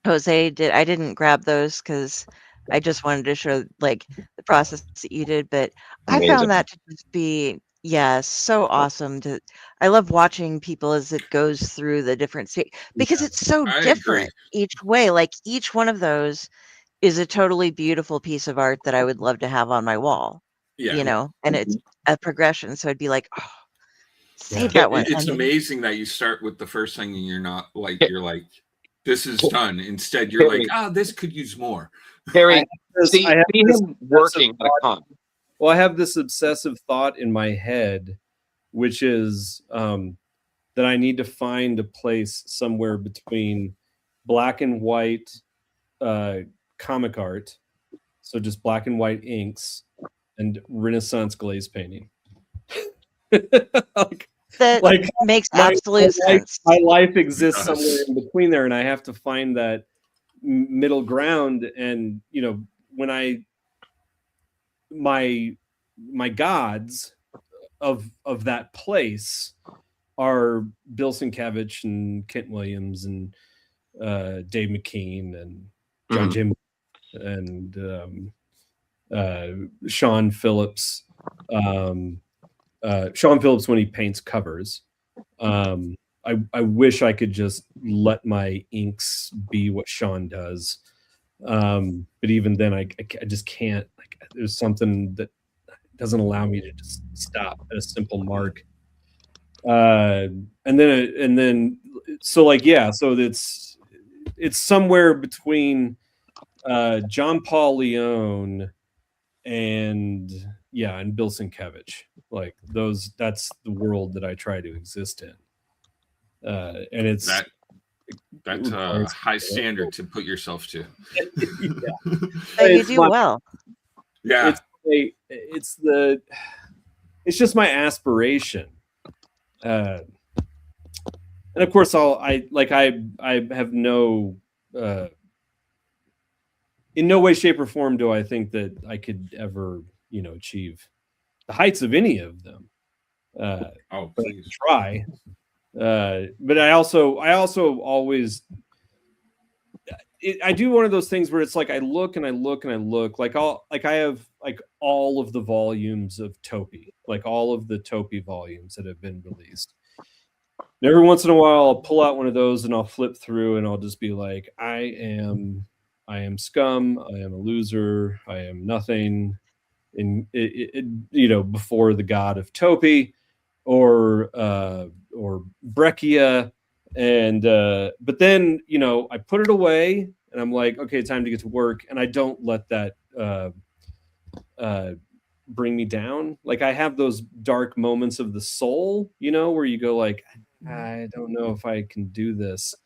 Jose did. I didn't grab those because I just wanted to show like the process that you did, but I found that to just be so awesome. I love watching people as it goes through the different stages because it's so I different agree. each way. Like each one of those is a totally beautiful piece of art that I would love to have on my wall. Yeah. You know, and it's a progression. So I'd be like, oh, save Yeah, that one. it's amazing that you start with the first thing and you're not like, you're like, this is done. Instead, you're like, this could use more. Harry, see him working at a con. Well, I have this obsessive thought in my head, which is that I need to find a place somewhere between black and white comic art, so just black and white inks, and Renaissance glaze painting. That makes absolute sense. My life exists somewhere in between there, and I have to find that middle ground. And you know, when my gods of that place are Bill Sienkiewicz and Kent Williams and Dave McKean and John Jim and Sean Phillips. Sean Phillips when he paints covers. I wish I could just let my inks be what Sean does. But even then I just can't. Like, there's something that doesn't allow me to just stop at a simple mark. And then so like, yeah, so it's somewhere between John Paul Leon and Bill Sienkiewicz. Like those, that's the world that I try to exist in. And it's that's a high standard to put yourself to. You do well. Yeah. It's just my aspiration. And of course I have no in no way, shape, or form do I think that I could ever, achieve the heights of any of them. Please try. But I also always I do one of those things where it's like I look and I look and I look. I have all of the volumes of Topi, like all of the Topi volumes that have been released. And every once in a while, I'll pull out one of those and I'll flip through and I'll just be like, I am scum. I am a loser. I am nothing. Before the god of Topi, or Breccia, and but then I put it away and I'm like, okay, time to get to work, and I don't let that bring me down. Like I have those dark moments of the soul, where you go like, I don't know if I can do this.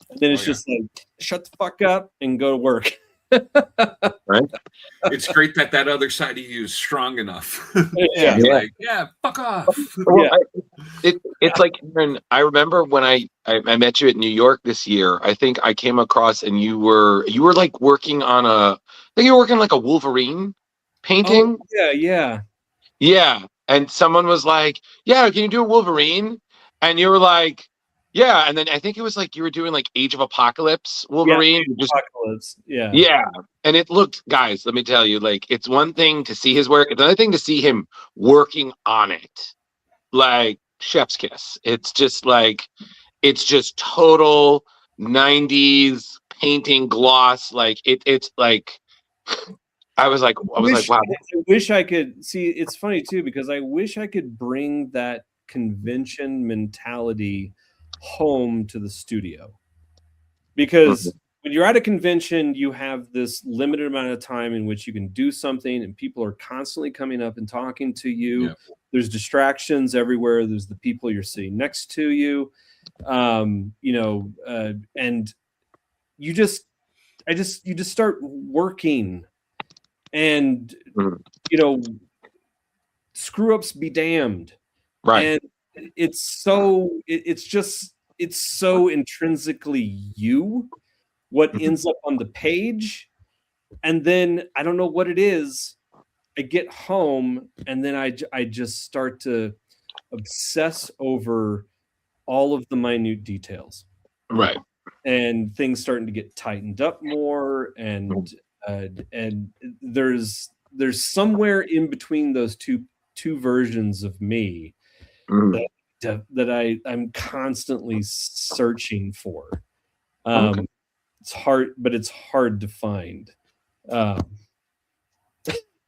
And then it's just like, shut the fuck up and go to work. Right? It's great that other side of you is strong enough. Yeah. Like, fuck off. Well, it's like, Aaron, I remember when I met you at New York this year. I think I came across and you were like working on like a Wolverine painting. Oh, yeah. And someone was like, "Yeah, can you do a Wolverine?" And you were like, "Yeah." And then I think it was like you were doing like Age of Apocalypse Wolverine. Apocalypse. Yeah. Yeah. And it looked, guys, let me tell you, like, it's one thing to see his work. It's another thing to see him working on it. Like chef's kiss. It's just total '90s painting gloss. Like it's like I was like, wow. I wish I could see. It's funny too because I wish I could bring that convention mentality home to the studio. Because when you're at a convention, you have this limited amount of time in which you can do something, and people are constantly coming up and talking to you. Yeah. There's distractions everywhere. There's the people you're sitting next to you, and you just start working, and screw ups be damned, right? And it's so intrinsically you what ends up on the page, and then I don't know what it is. I get home and then I just start to obsess over all of the minute details, right? And things starting to get tightened up more, and there's somewhere in between those two versions of me that I'm constantly searching for. It's hard, but it's hard to find. There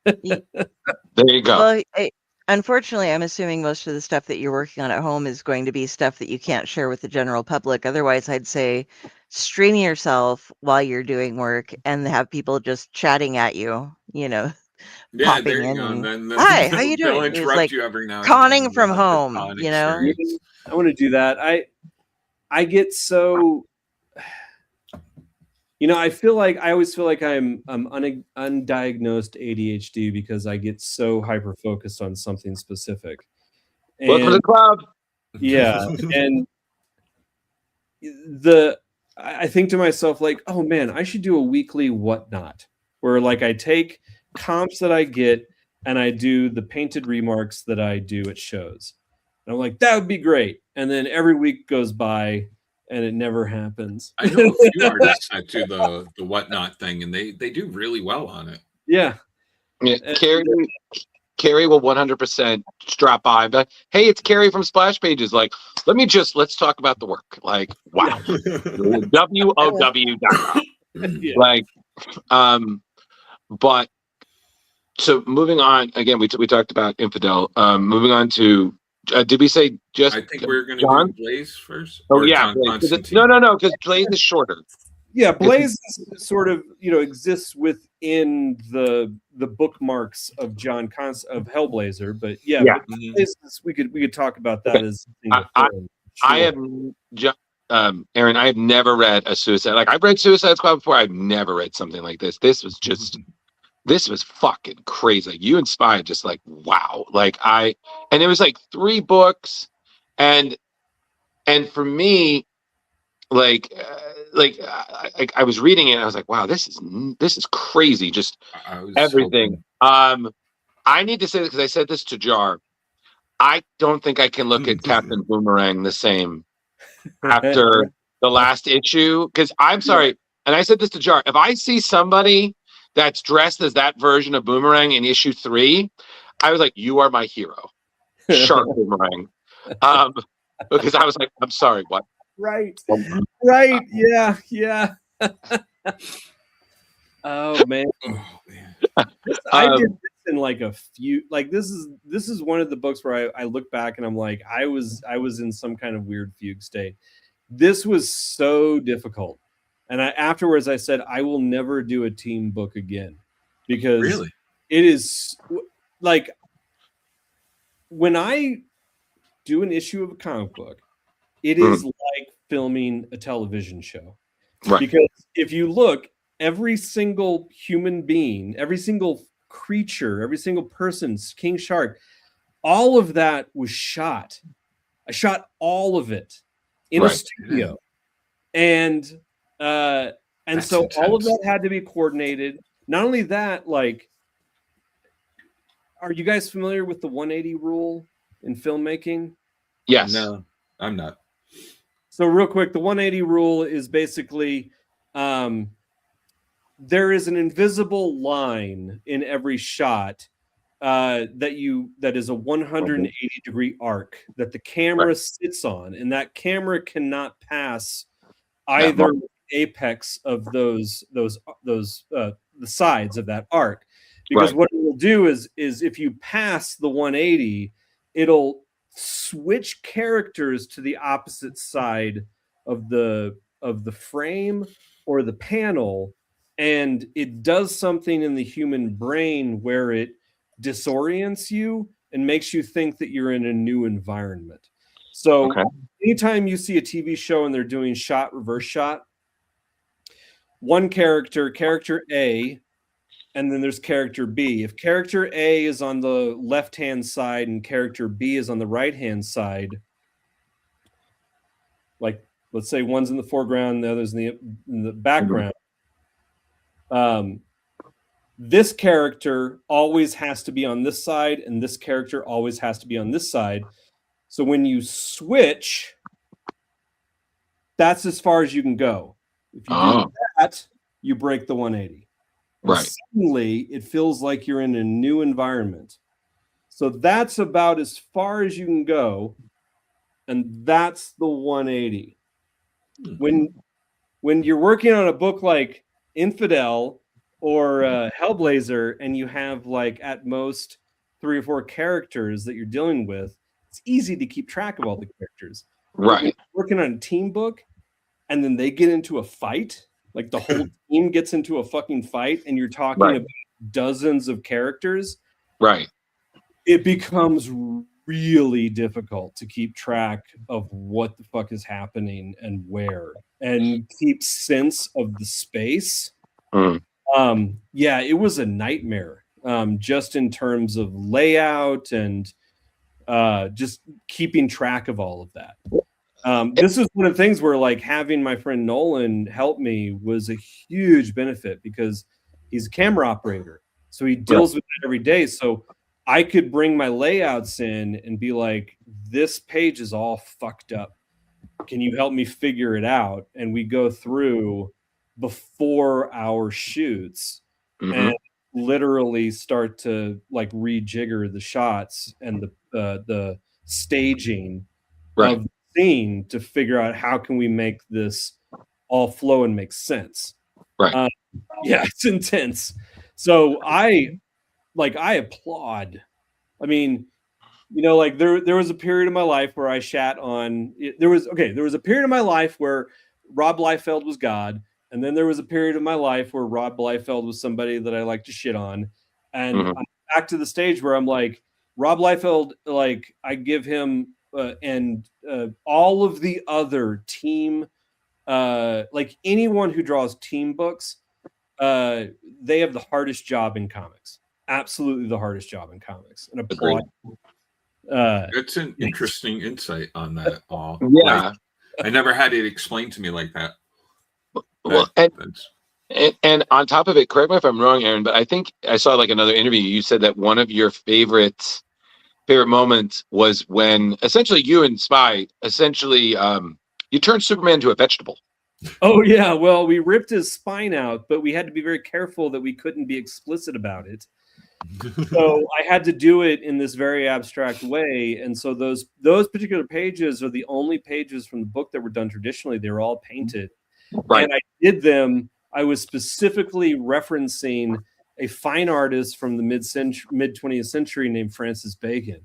you go. Well, unfortunately, I'm assuming most of the stuff that you're working on at home is going to be stuff that you can't share with the general public. Otherwise, I'd say stream yourself while you're doing work and have people just chatting at you, Yeah, popping there you in. go. And, And then hi, how you they'll doing? It's interrupt like you every now and conning then. from You'll have the home, con experience. I want to do that. I get so, I always feel like I'm undiagnosed ADHD because I get so hyper focused on something specific. Welcome to the club. Yeah, and I think to myself like, oh man, I should do a weekly whatnot where like I take comps that I get and I do the painted remarks that I do at shows. And I'm like, that would be great. And then every week goes by and it never happens. I know a few artists that do the whatnot thing, and they do really well on it. Yeah. Kari will 100% drop by and be like, hey, it's Kari from Splash Pages. Like, let's talk about the work. Like, wow. WOW.com. Yeah. Like, but so moving on again, we talked about Infidel. Moving on to did we say just? I think we're going to do Blaze first. Oh or yeah, John no, because Blaze is shorter. Yeah, Blaze is sort of exists within the bookmarks of John of Hellblazer, but yeah. We could talk about that as I have Aaron, I have never read a Suicide. Like I've read Suicide Squad before. I've never read something like this. This was fucking crazy. Like you inspired just like wow. Like and it was like 3 books, and for me, I was reading it and I was like, wow, this is crazy. Just everything. I need to say this because I said this to Jar. I don't think I can look at Captain Boomerang the same after the last issue. Because I'm sorry, and I said this to Jar. If I see somebody that's dressed as that version of Boomerang in issue 3, I was like, you are my hero. Shark Boomerang. Because I was like, I'm sorry, what? Right. Yeah. Oh man. I did this in like a few. Like this is one of the books where I look back and I'm like, I was in some kind of weird fugue state. This was so difficult, and afterwards I said I will never do a team book again because it is like when I do an issue of a comic book. It is like filming a television show. Right. Because if you look, every single human being, every single creature, every single person, King Shark, all of that was shot. I shot all of it in a studio. And so intense. All of that had to be coordinated. Not only that, like, are you guys familiar with the 180 rule in filmmaking? Yes. No, I'm not. So real quick, the 180 rule is basically there is an invisible line in every shot that is a 180 degree arc that the camera sits on, and that camera cannot pass either apex of those the sides of that arc, because what it will do is if you pass the 180, it'll switch characters to the opposite side of the frame or the panel, and it does something in the human brain where it disorients you and makes you think that you're in a new environment. So anytime you see a TV show and they're doing shot reverse shot, one character A, and then there's character B. If character A is on the left-hand side and character B is on the right-hand side, like let's say one's in the foreground, the other's in the background, this character always has to be on this side, and this character always has to be on this side. So when you switch, that's as far as you can go. If you do that, you break the 180. Right. Suddenly, it feels like you're in a new environment. So that's about as far as you can go, and that's the 180. When you're working on a book like Infidel or Hellblazer, and you have like at most 3 or 4 characters that you're dealing with, it's easy to keep track of all the characters. Right. Working on a team book, and then they get into a fight, like the whole team gets into a fucking fight, and you're talking about dozens of characters. Right. It becomes really difficult to keep track of what the fuck is happening and where, and keep sense of the space. Yeah, it was a nightmare, just in terms of layout and just keeping track of all of that. This is one of the things where like having my friend Nolan help me was a huge benefit, because he's a camera operator, so he deals with it every day. So I could bring my layouts in and be like, this page is all fucked up. Can you help me figure it out? And we go through before our shoots and literally start to like rejigger the shots and the staging of the scene to figure out how can we make this all flow and make sense. Yeah, it's intense. So I applaud. I mean, you know, like there was a period of my life where I shat on. There was a period of my life where Rob Liefeld was God, and then there was a period of my life where Rob Liefeld was somebody that I like to shit on, and I'm back to the stage where I'm like, Rob Liefeld, like I give him and all of the other team, like anyone who draws team books, they have the hardest job in comics. Absolutely the hardest job in comics. And applaud. It's an interesting insight on that. All like, I never had it explained to me like that. Well, and on top of it, correct me if I'm wrong, Aaron, but I think I saw like another interview. You said that one of your favorite moments was when essentially you and Spy essentially you turned Superman into a vegetable. Oh yeah, well, we ripped his spine out, but we had to be very careful that we couldn't be explicit about it. So I had to do it in this very abstract way, and so those particular pages are the only pages from the book that were done traditionally. They were all painted, and I did them. I was specifically referencing a fine artist from the mid 20th century named Francis Bacon,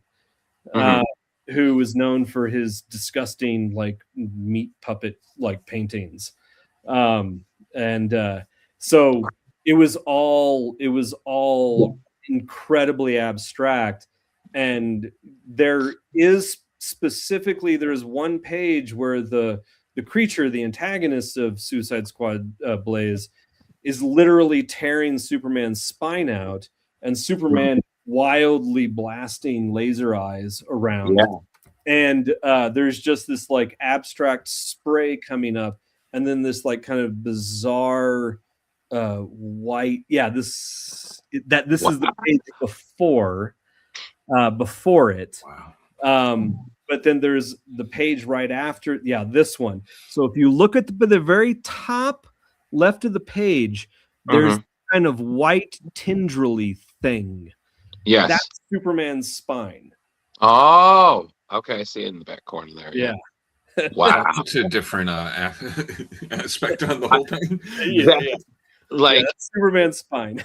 who was known for his disgusting like meat puppet like paintings, so it was all incredibly abstract. And there's one page where the creature, the antagonist of Suicide Squad, Blaze, is literally tearing Superman's spine out, and Superman wildly blasting laser eyes around. And there's just this like abstract spray coming up, and then this like kind of bizarre white. This is the page before it. But then there's the page right after. This one. So if you look at the very top left of the page, there's kind of white tendrily thing. Yes, that's Superman's spine. Oh, okay. I see it in the back corner there. Yeah. Wow. It's a different aspect on the whole thing. Yeah. Like that's Superman's spine.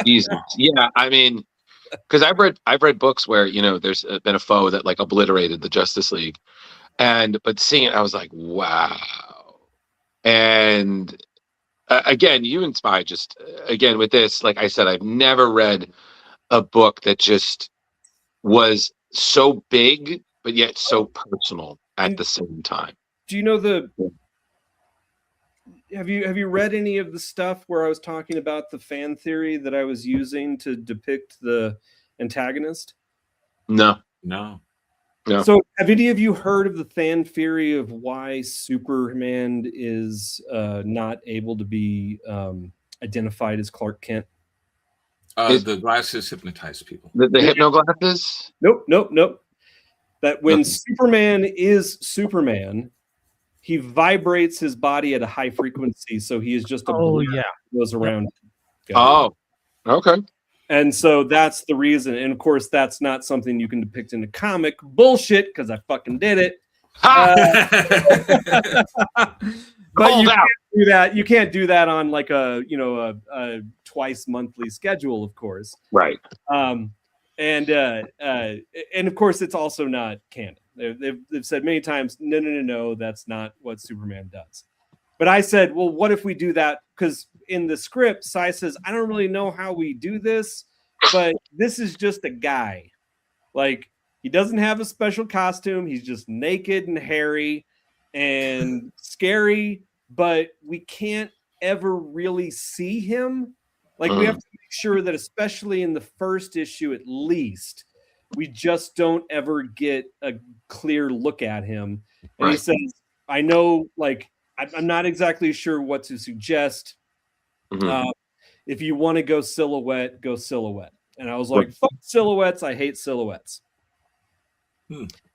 Jesus. Yeah, I mean, because I've read books where there's been a foe that like obliterated the Justice League, but seeing it, I was like, wow. And again, you and Spy just again with this, like I said, I've never read a book that just was so big but yet so personal at the same time. Do you know have you read any of the stuff where I was talking about the fan theory that I was using to depict the antagonist? No. So have any of you heard of the fan theory of why Superman is not able to be identified as Clark Kent? The glasses hypnotize people. The hypno glasses? Nope. That when Superman is Superman, he vibrates his body at a high frequency, so he is just a blur that goes around. Oh, okay. And so that's the reason. And of course, that's not something you can depict in a comic. Bullshit, because I fucking did it. But you can't do that. You can't do that on like a twice monthly schedule, of course. Right. And of course, it's also not canon. They've said many times, no, that's not what Superman does. But I said, well, what if we do that? Because in the script, Sai says, I don't really know how we do this, but this is just a guy. Like, he doesn't have a special costume. He's just naked and hairy and scary, but we can't ever really see him. Like, we have to make sure that, especially in the first issue at least, we just don't ever get a clear look at him. And he says, I know, like, I'm not exactly sure what to suggest. If you want to go silhouette, go silhouette. And I was like, fuck silhouettes. I hate silhouettes.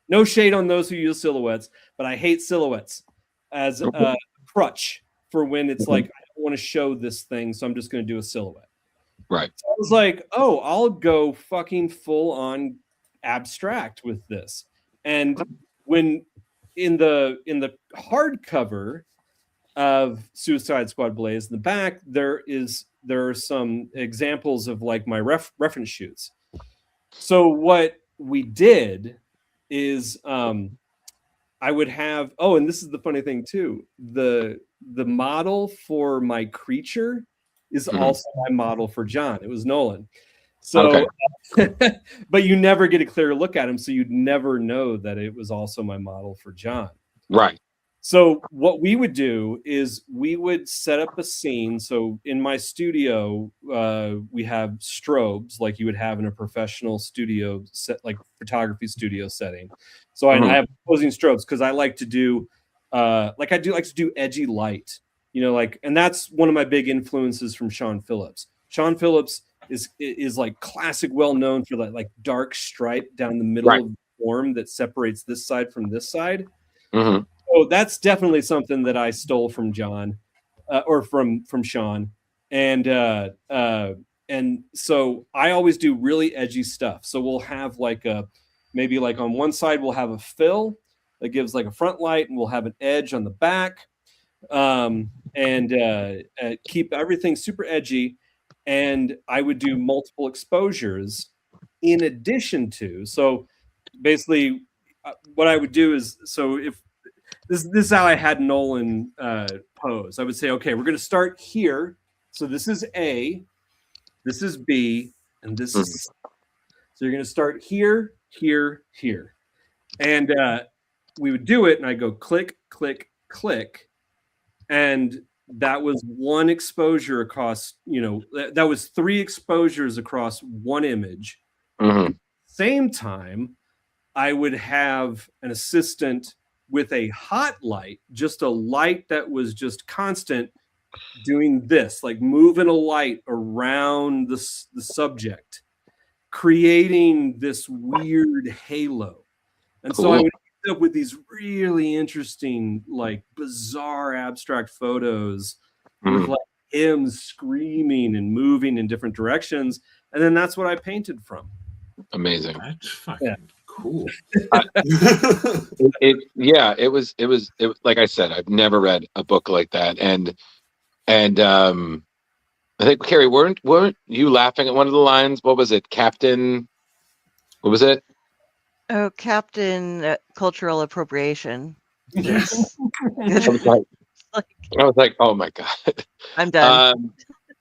No shade on those who use silhouettes, but I hate silhouettes as a crutch for when it's like, I don't want to show this thing, so I'm just going to do a silhouette. Right. So I was like, oh, I'll go fucking full on abstract with this. And when in the hardcover of Suicide Squad Blaze, in the back, there are some examples of like my reference shoots. So what we did is I would have, and this is the funny thing too, the model for my creature is also my model for John. It was Nolan. So but you never get a clear look at him, so you'd never know that it was also my model for John. Right. So what we would do is we would set up a scene. So in my studio, we have strobes like you would have in a professional studio set, like photography studio setting. So I have opposing strobes because I like to do, like to do edgy light, and that's one of my big influences from Sean Phillips. Sean Phillips is like classic, well known for that like dark stripe down the middle of the form that separates this side from this side. So that's definitely something that I stole from John, or from Sean, and so I always do really edgy stuff. So we'll have like maybe like on one side we'll have a fill that gives like a front light, and we'll have an edge on the back, and keep everything super edgy. And I would do multiple exposures in addition to. So basically, what I would do is, so if this is how I had Nolan pose. I would say, okay, we're going to start here. So this is A, this is B, and this is C. So you're going to start here, here, here. And we would do it, and I go click, click, click. And that was one exposure across, that was 3 exposures across one image. Same time, I would have an assistant with a hot light, just a light that was just constant, doing this, like moving a light around the subject, creating this weird halo. And so I would end up with these really interesting, like bizarre abstract photos with like him screaming and moving in different directions. And then that's what I painted from. Amazing. That's fucking Cool. It was like I said, I've never read a book like that, and I think Kari, weren't you laughing at one of the lines? What was it, Captain? What was it? Oh, Captain Cultural Appropriation. Yes. I was like, oh my god, I'm done.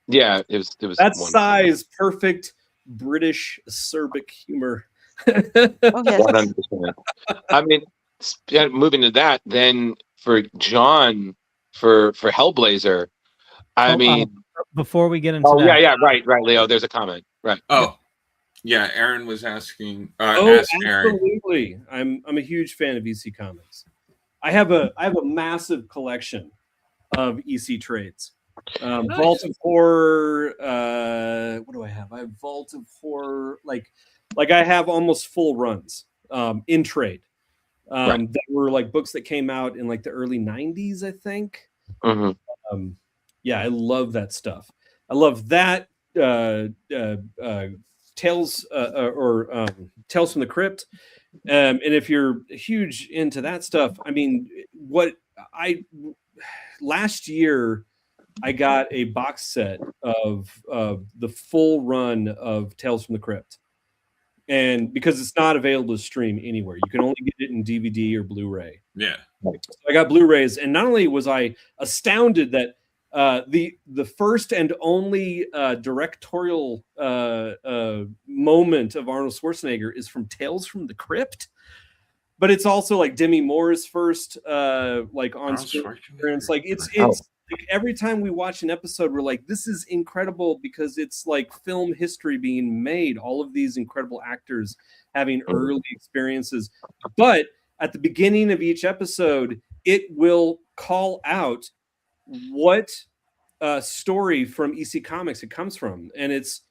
Yeah, it was. That's wonderful. size perfect British acerbic humor. Oh yes. 100%. I mean, moving to that, then for John, for Hellblazer, I mean, before we get into that, yeah, right, Leo. There's a comment, right? Oh, yeah. Aaron was asking. Absolutely. Aaron. I'm a huge fan of EC Comics. I have a massive collection of EC trades. Nice. Vault of Horror. What do I have? I have Vault of Horror. Like I have almost full runs in trade. That were like books that came out in like the early 90s, I think. Mm-hmm. Yeah, I love that stuff. I love that. Tales Tales from the Crypt. And if you're huge into that stuff, I mean, last year I got a box set of the full run of Tales from the Crypt. And because it's not available to stream anywhere, you can only get it in DVD or Blu-ray. Yeah. So I got Blu-rays, and not only was I astounded that the first and only directorial moment of Arnold Schwarzenegger is from Tales from the Crypt, but it's also like Demi Moore's first like on screen appearance. Like it's like every time we watch an episode, we're like, this is incredible because it's like film history being made. All of these incredible actors having early experiences, but at the beginning of each episode, it will call out what story from EC Comics it comes from, and it's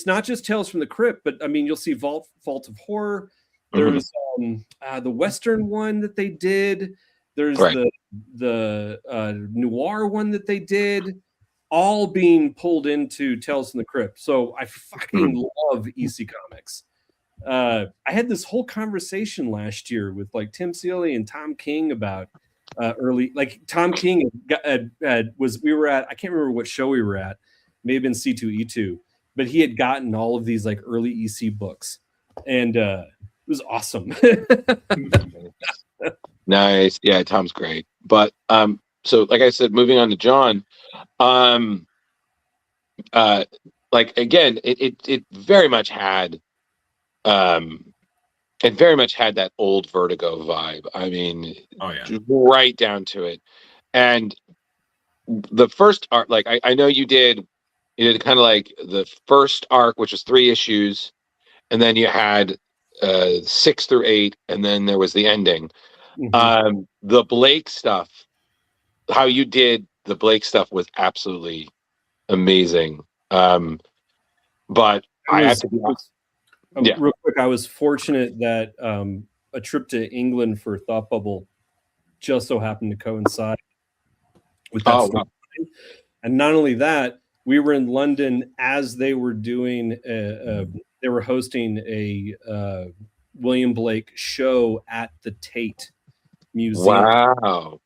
not just Tales from the Crypt, but I mean, you'll see Vault of Horror. There's the Western one that they did. There's the noir one that they did, all being pulled into Tales from the Crypt. So I fucking love EC Comics. I had this whole conversation last year with like Tim Seeley and Tom King about early, like Tom King we were at, I can't remember what show we were at, may have been C2E2, but he had gotten all of these like early EC books, and it was awesome. Nice. Yeah, Tom's great. But so like I said, moving on to John, like again, it very much had that old Vertigo vibe. I mean, right down to it. And the first arc, like I know you did kind of like the first arc, which was 3 issues, and then you had 6 through 8, and then there was the ending. The Blake stuff, how you did the Blake stuff was absolutely amazing. But I have to be honest. Real quick, I was fortunate that a trip to England for Thought Bubble just so happened to coincide with that. Wow. And not only that, we were in London as they were doing they were hosting a William Blake show at the Tate Museum. Wow.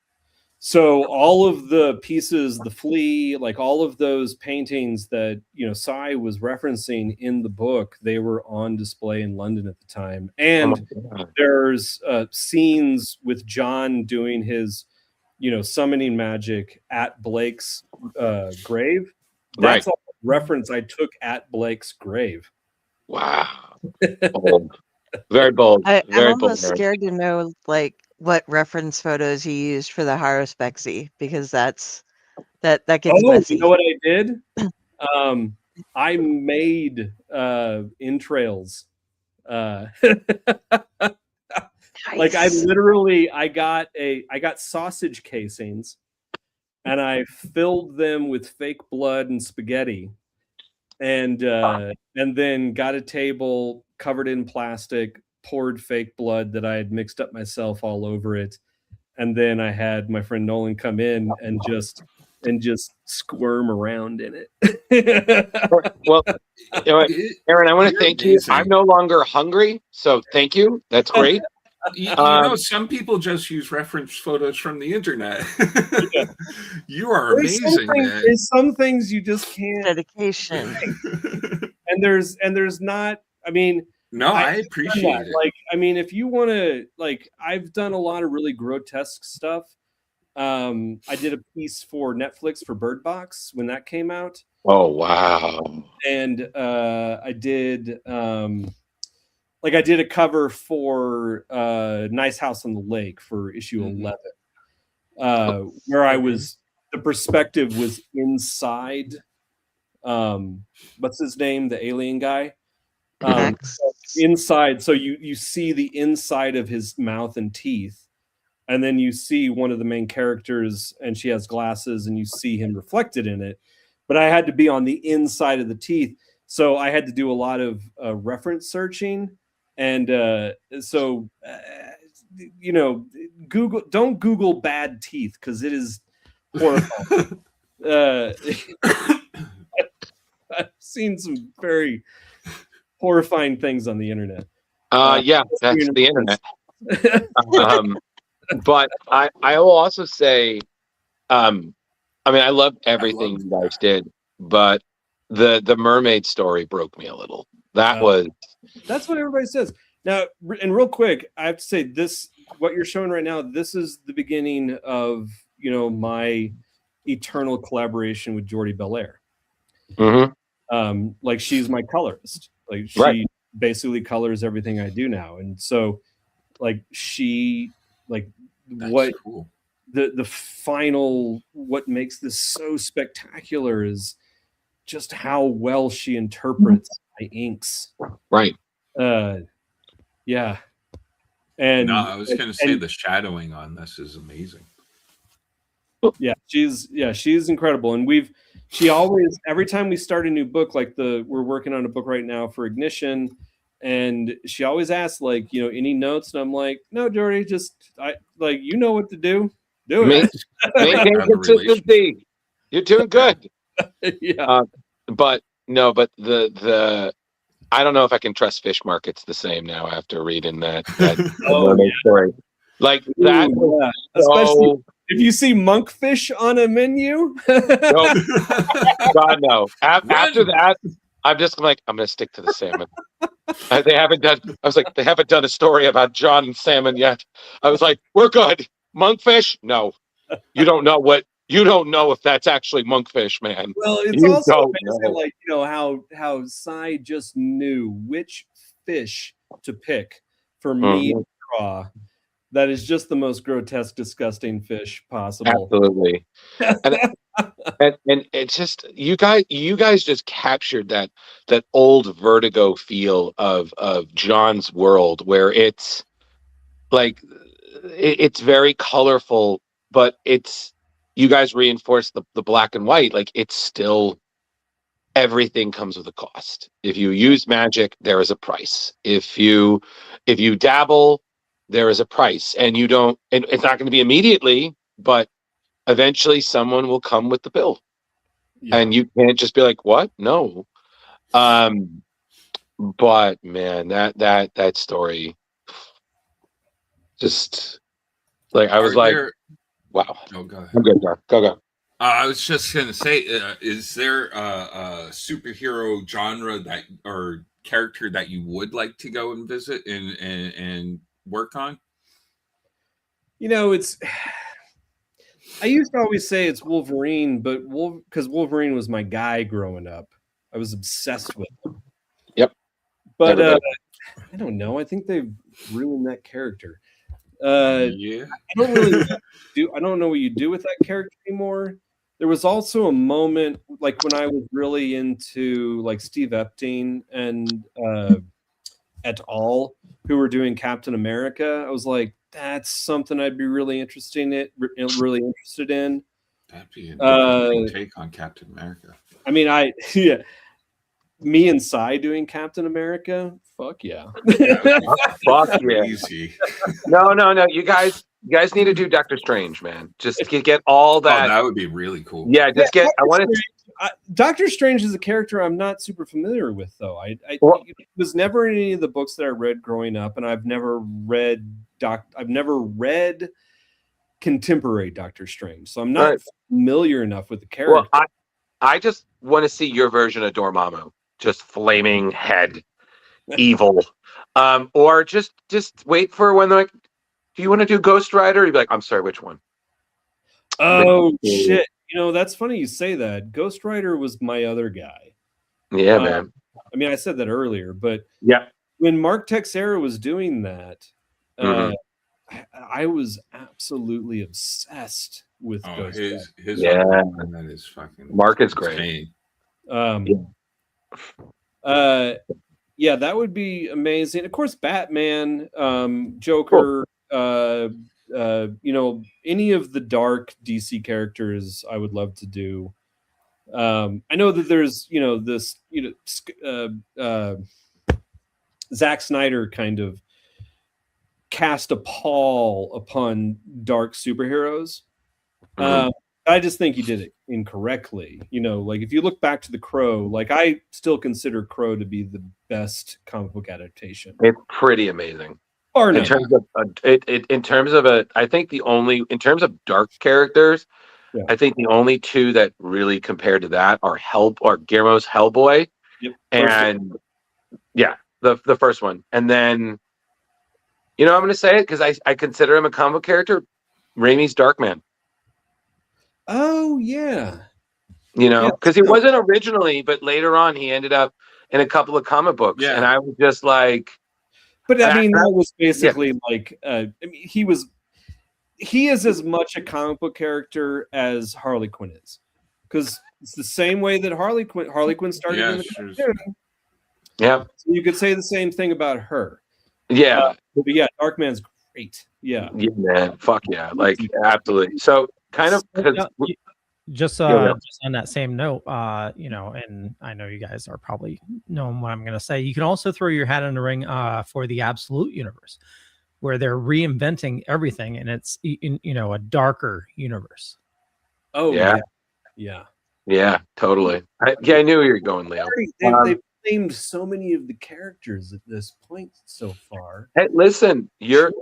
So all of the pieces, the flea, like all of those paintings that, you know, Cy was referencing in the book, they were on display in London at the time. And there's scenes with John doing his, you know, summoning magic at Blake's grave. That's a reference I took at Blake's grave. Wow. Bold. Very bold. I'm almost scared to know like what reference photos you used for the Harospexy, because that gets messy. You know what I did? I made entrails. Like I got sausage casings and I filled them with fake blood and spaghetti, and then got a table covered in plastic, poured fake blood that I had mixed up myself all over it, and then I had my friend Nolan come in and just and just squirm around in it. Well, you know what, Aaron, I want to You're thank amazing. you. I'm no longer hungry, so thank you. That's great. You know, some people just use reference photos from the internet. You are amazing, man. There's some things you just can't. Dedication. And there's not. I mean, no, I appreciate it. Like, I mean, if you want to, like, I've done a lot of really grotesque stuff. I did a piece for Netflix for Bird Box when that came out. Oh wow! And I did I did a cover for Nice House on the Lake for issue 11, where I was, the perspective was inside. What's his name? The alien guy. Inside, so you see the inside of his mouth and teeth, and then you see one of the main characters, and she has glasses, and you see him reflected in it. But I had to be on the inside of the teeth, so I had to do a lot of reference searching, and you know, don't Google bad teeth, because it is horrifying. I've seen some very horrifying things on the internet. Yeah, that's the internet. But I will also say, I mean, I loved everything you guys did, but the mermaid story broke me a little. That's what everybody says. Now, and real quick, I have to say, this, what you're showing right now, this is the beginning of, you know, my eternal collaboration with Jordi Belair. Like, she's my colorist. Like, she basically colors everything I do now. And so, like, she, like, that's what cool. The final, what makes this so spectacular is just how well she interprets my inks. Right. Yeah. And no, I was going to say the shadowing on this is amazing. Yeah, she's incredible. And she always, every time we start a new book, like we're working on a book right now for Ignition, and she always asks, like, you know, any notes, and I'm like, no, Jordi, like, you know what to do. Do it. Maintain consistency. You're doing good. Yeah. But the I don't know if I can trust fish markets the same now after reading that story. Like that. Ooh, yeah. Especially if you see monkfish on a menu. No. God, no. After that, I'm just like, I'm going to stick to the salmon. They haven't done a story about John and salmon yet. I was like, we're good. Monkfish? No. You don't know if that's actually monkfish, man. Well, it's also amazing, like, you know, how Cy just knew which fish to pick for me to draw. That is just the most grotesque, disgusting fish possible. Absolutely. and it's just, you guys just captured that old Vertigo feel of John's world, where it's like, it's very colorful, but you guys reinforce the black and white. Like, it's still, everything comes with a cost. If you use magic, there is a price. If you dabble, there is a price, and it's not going to be immediately, but eventually someone will come with the bill. Yeah. And you can't just be like, what? No. But man, that story, just like, I was like, wow. Oh, go ahead. I'm good, Dar. Go. I was just going to say, is there a superhero genre or character that you would like to go and visit and work on? You know, I used to always say it's Wolverine, but because Wolverine was my guy growing up. I was obsessed with him. Yep. But I don't know. I think they've ruined that character. Yeah. I don't know what you do with that character anymore. There was also a moment, like, when I was really into, like, Steve Epting and et al., who were doing Captain America. I was like, that's something I'd be really interested in. That'd be an interesting take on Captain America. I mean, me and Cy doing Captain America. Fuck yeah. Fuck yeah. Easy. No. You guys, You guys need to do Doctor Strange, man. Just get all that. Oh, that would be really cool. Yeah, just get. I want to. Doctor Strange is a character I'm not super familiar with, though. It was never in any of the books that I read growing up, and I've never read contemporary Doctor Strange, so I'm not familiar enough with the character. Well, I just want to see your version of Dormammu, just flaming head, evil, or just wait for when they're like, do you want to do Ghost Rider? You'd be like, I'm sorry, which one? Oh shit! That's funny you say that. Ghost Rider was my other guy. Yeah, man. I mean, I said that earlier, but yeah, when Mark Texeira was doing that, I was absolutely obsessed with Ghost Rider. His that is fucking Mark is great. Yeah, that would be amazing. Of course, Batman, Joker, any of the dark DC characters I would love to do. I know that there's, this, Zack Snyder kind of cast a pall upon dark superheroes. I just think he did it incorrectly. Like if you look back to The Crow, like I still consider Crow to be the best comic book adaptation. It's pretty amazing. In terms of I think in terms of dark characters, I think the only two that really compared to that are Guillermo's Hellboy, and the first one, and then I'm going to say it because I consider him a comic book character, Raimi's Darkman. Oh yeah, because he wasn't originally, but later on he ended up in a couple of comic books, and I was just like. But I mean, that was basically like, he is as much a comic book character as Harley Quinn is, because it's the same way that Harley Quinn started in the cartoon. Yeah, so you could say the same thing about her. Yeah, but yeah, Darkman's great. Yeah, man, fuck yeah, like absolutely. So kind of just on that same note, and I know you guys are probably knowing what I'm going to say. You can also throw your hat in the ring for the Absolute universe, where they're reinventing everything, and it's a darker universe. Oh yeah, totally. I knew you were going, Leo. They've named so many of the characters at this point so far. Hey, listen, your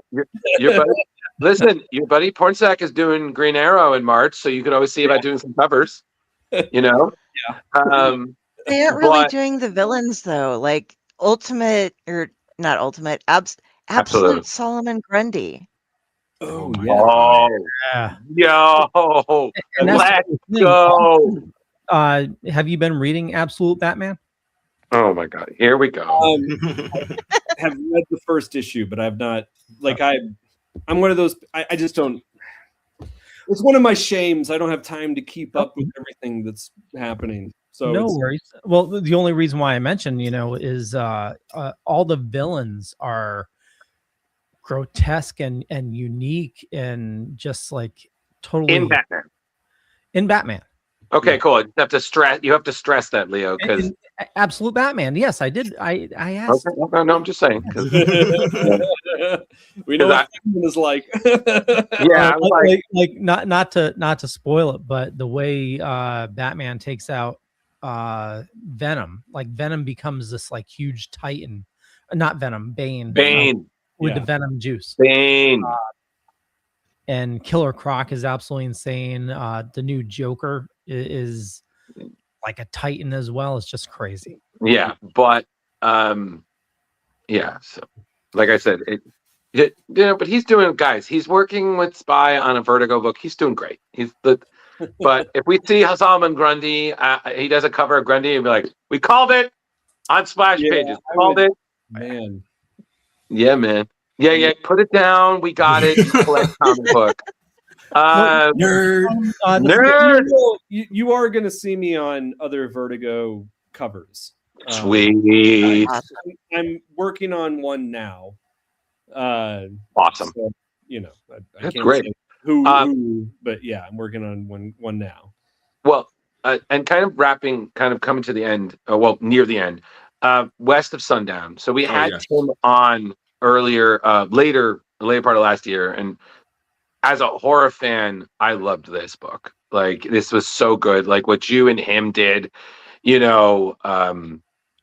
buddy, your buddy Pornsack is doing Green Arrow in March, so you could always see about doing some covers. Yeah. They aren't really doing the villains though, like Absolute Solomon Grundy. Oh yeah. Yo, let's go. Have you been reading Absolute Batman? Oh my God! Here we go. Have read the first issue, but I've not. Like I'm one of those. I just don't. It's one of my shames. I don't have time to keep up with everything that's happening. So no worries. Well, the only reason why I mentioned, is all the villains are grotesque and unique and just like totally in Batman. Okay, cool. You have to stress that, Leo, because Absolute Batman. Yes, I did. I asked. Okay, no, I'm just saying. We know what Batman is like. Yeah, like not to spoil it, but the way Batman takes out Venom, like Venom becomes this like huge titan, not Venom, Bane with the Venom juice. Bane. And Killer Croc is absolutely insane. The new Joker is like a titan as well. It's just crazy. Yeah, but so like I said, but he's doing, guys. He's working with Spy on a Vertigo book. He's doing great. But if we see Solomon Grundy, he does a cover of Grundy and be like, "We called it on Splash Pages. Called it, man." Yeah, man. Yeah. Put it down. We got it. Collect comic book. Nerd. You are going to see me on other Vertigo covers. Sweet. I'm working on one now. Awesome. So, I That's can't great. say who, but yeah, I'm working on one now. Well, and kind of coming to the end. Near the end. West of Sundown. So we had Tim on earlier, later part of last year, and as a horror fan, I loved this book. Like, this was so good. Like what you and him did, you know,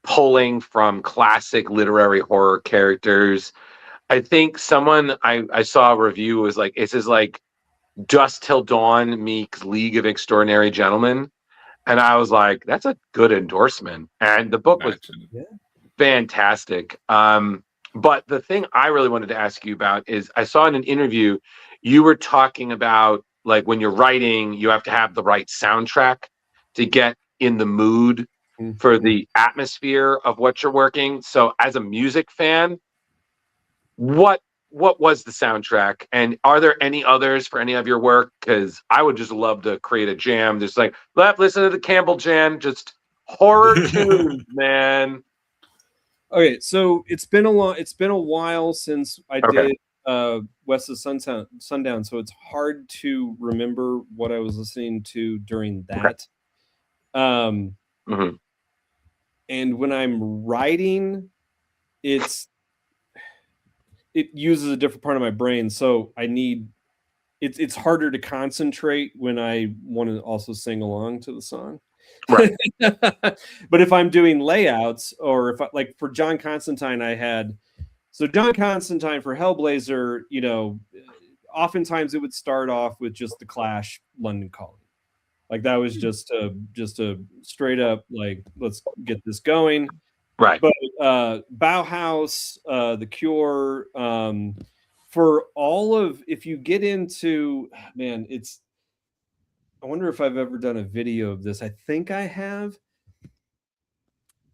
pulling from classic literary horror characters. I think I saw a review was like, this is like Dusk Till Dawn meets League of Extraordinary Gentlemen. And I was like, that's a good endorsement. And the book was fantastic. But the thing I really wanted to ask you about is I saw in an interview, you were talking about like when you're writing, you have to have the right soundtrack to get in the mood for the atmosphere of what you're working. So as a music fan, what was the soundtrack, and are there any others for any of your work? Because I would just love to create a jam, just like listen to the Campbell jam, just horror tunes, man. Okay, so it's been a while since I did West of Sundown, so it's hard to remember what I was listening to during that. And when I'm writing, it uses a different part of my brain, so it's harder to concentrate when I want to also sing along to the song. Right. But if I'm doing layouts, or if like for John Constantine, John Constantine for Hellblazer, you know, oftentimes it would start off with just the Clash London Calling. Like that was just a straight up like, let's get this going. Right. But Bauhaus, The Cure, for all of, if you get into, man, I wonder if I've ever done a video of this. I think I have.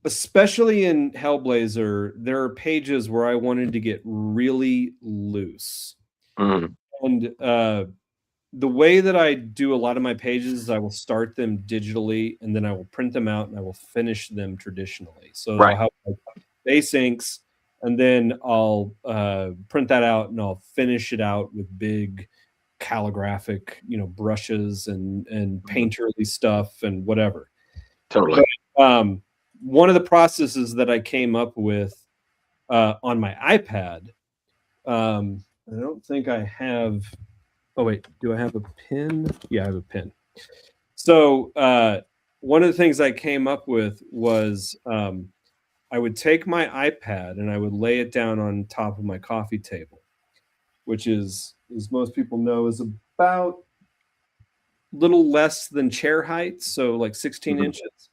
Especially in Hellblazer, there are pages where I wanted to get really loose. And the way that I do a lot of my pages is I will start them digitally, and then I will print them out, and I will finish them traditionally. So I'll have like base inks, and then I'll print that out, and I'll finish it out with big calligraphic, you know, brushes and painterly stuff and whatever. Totally. But, one of the processes that I came up with on my iPad, I don't think I have. Oh wait, do I have a pen? Yeah, I have a pen. So one of the things I came up with was I would take my iPad and I would lay it down on top of my coffee table, which is, as most people know, is about a little less than chair height, so like 16 inches.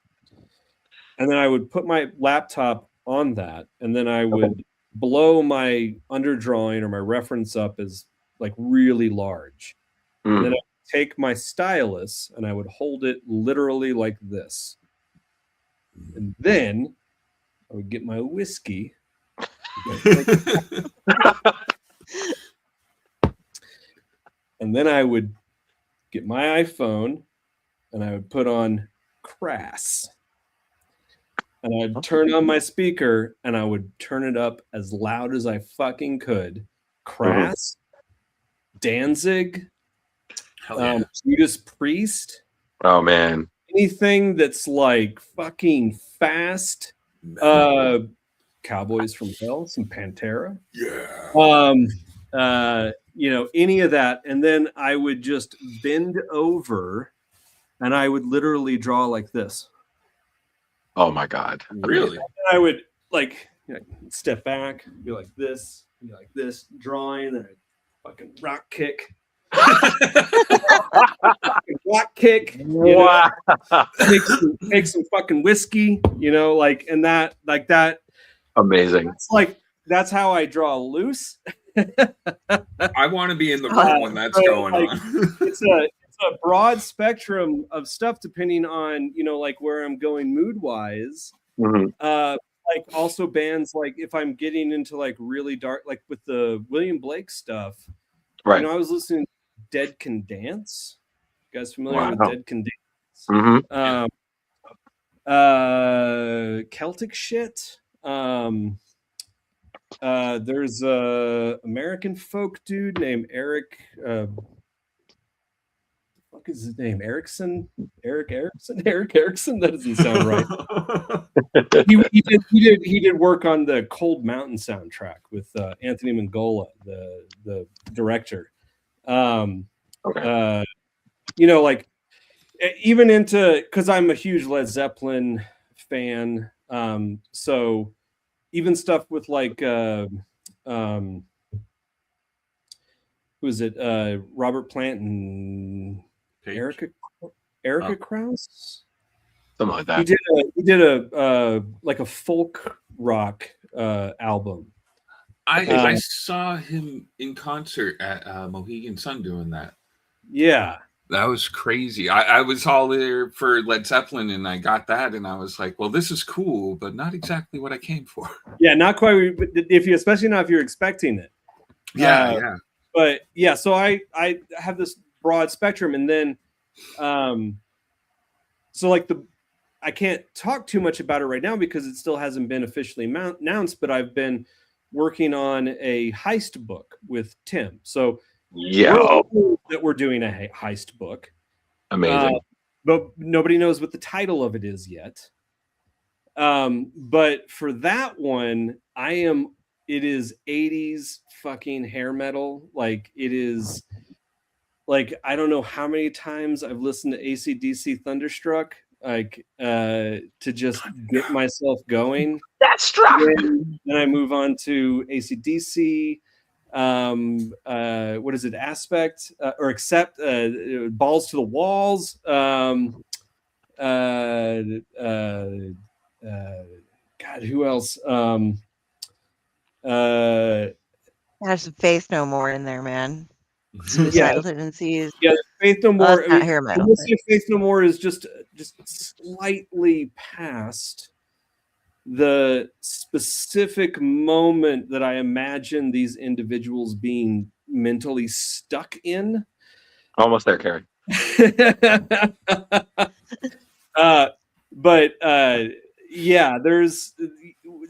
And then I would put my laptop on that, and then I would blow my underdrawing or my reference up as like really large. And then I would take my stylus and I would hold it literally like this. And then I would get my whiskey. And then I would get my iPhone and I would put on Crass. And I'd turn on my speaker and I would turn it up as loud as I fucking could. Crass, Danzig, Judas Priest. Oh, man. Anything that's like fucking fast. Cowboys from Hell, some Pantera. Yeah. You know, any of that. And then I would just bend over and I would literally draw like this. Oh my God. Really? And I would like, you know, step back, be like this, drawing, and I'd fucking rock kick. Rock kick. Wow. Take some fucking whiskey, you know, like, and that, like that. Amazing. It's like, that's how I draw loose. I want to be in the room when that's going on. It's a broad spectrum of stuff depending on, you know, like where I'm going mood wise. Like also bands, like if I'm getting into like really dark, like with the William Blake stuff, right? You know, I was listening to Dead Can Dance. You guys familiar with Dead Can Dance? Celtic shit. There's a American folk dude named Eric. What is his name? Eric Erickson. That doesn't sound right. he did work on the Cold Mountain soundtrack with Anthony Mangola, the director. You know, like even into, because I'm a huge Led Zeppelin fan, so even stuff with like who is it, Robert Plant and Erica Krauss, something like that. he did a like a folk rock album. I saw him in concert at Mohegan Sun doing that. Yeah, that was crazy. I was all there for Led Zeppelin, and I got that, and I was like, "Well, this is cool, but not exactly what I came for." Yeah, not quite. If you, especially not if you're expecting it. Yeah. But yeah, so I have this broad spectrum, and then, so like I can't talk too much about it right now because it still hasn't been officially announced. But I've been working on a heist book with Tim. So that we're doing a heist book. Amazing. But nobody knows what the title of it is yet. But for that one, it is 80s fucking hair metal. Like it is like, I don't know how many times I've listened to AC/DC Thunderstruck, like to just get myself going. That's struck. Then I move on to AC/DC. What is it? Aspect or Accept, Balls to the Walls. God, who else? There's some Faith No More in there, man. Suicidal Tendencies. Yeah, Faith No More. Well, not hair metal. Faith No More is just slightly past the specific moment that I imagine these individuals being mentally stuck in. Almost there, Kari. Yeah,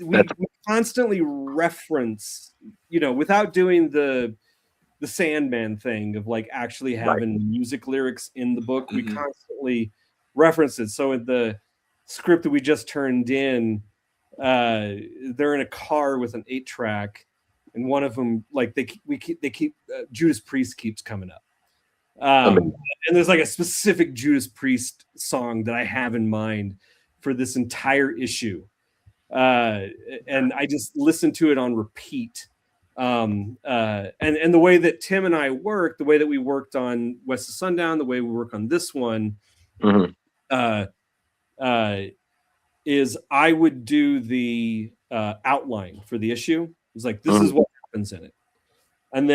we constantly reference, without doing the Sandman thing of like actually having music lyrics in the book. We constantly reference it. So in the script that we just turned in, they're in a car with an 8-track, and one of them, like they keep Judas Priest keeps coming up. And there's like a specific Judas Priest song that I have in mind for this entire issue. And I just listened to it on repeat. And the way that Tim and I work, the way that we worked on West of Sundown, the way we work on this one, is I would do the outline for the issue. It was like, this is what happens in it. And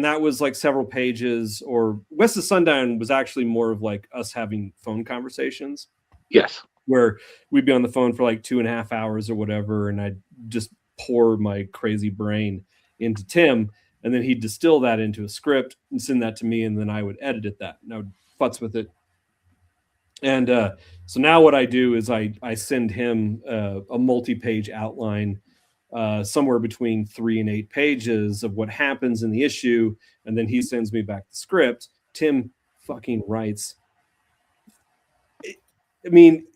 that was like several pages, or West of Sundown was actually more of like us having phone conversations. Yes. Where we'd be on the phone for like 2.5 hours or whatever. And I'd just pour my crazy brain into Tim, and then he'd distill that into a script and send that to me. And then I would edit it and I would futz with it. And so now what I do is I send him a multi-page outline, somewhere between 3 and 8 pages of what happens in the issue. And then he sends me back the script. Tim fucking writes. I mean,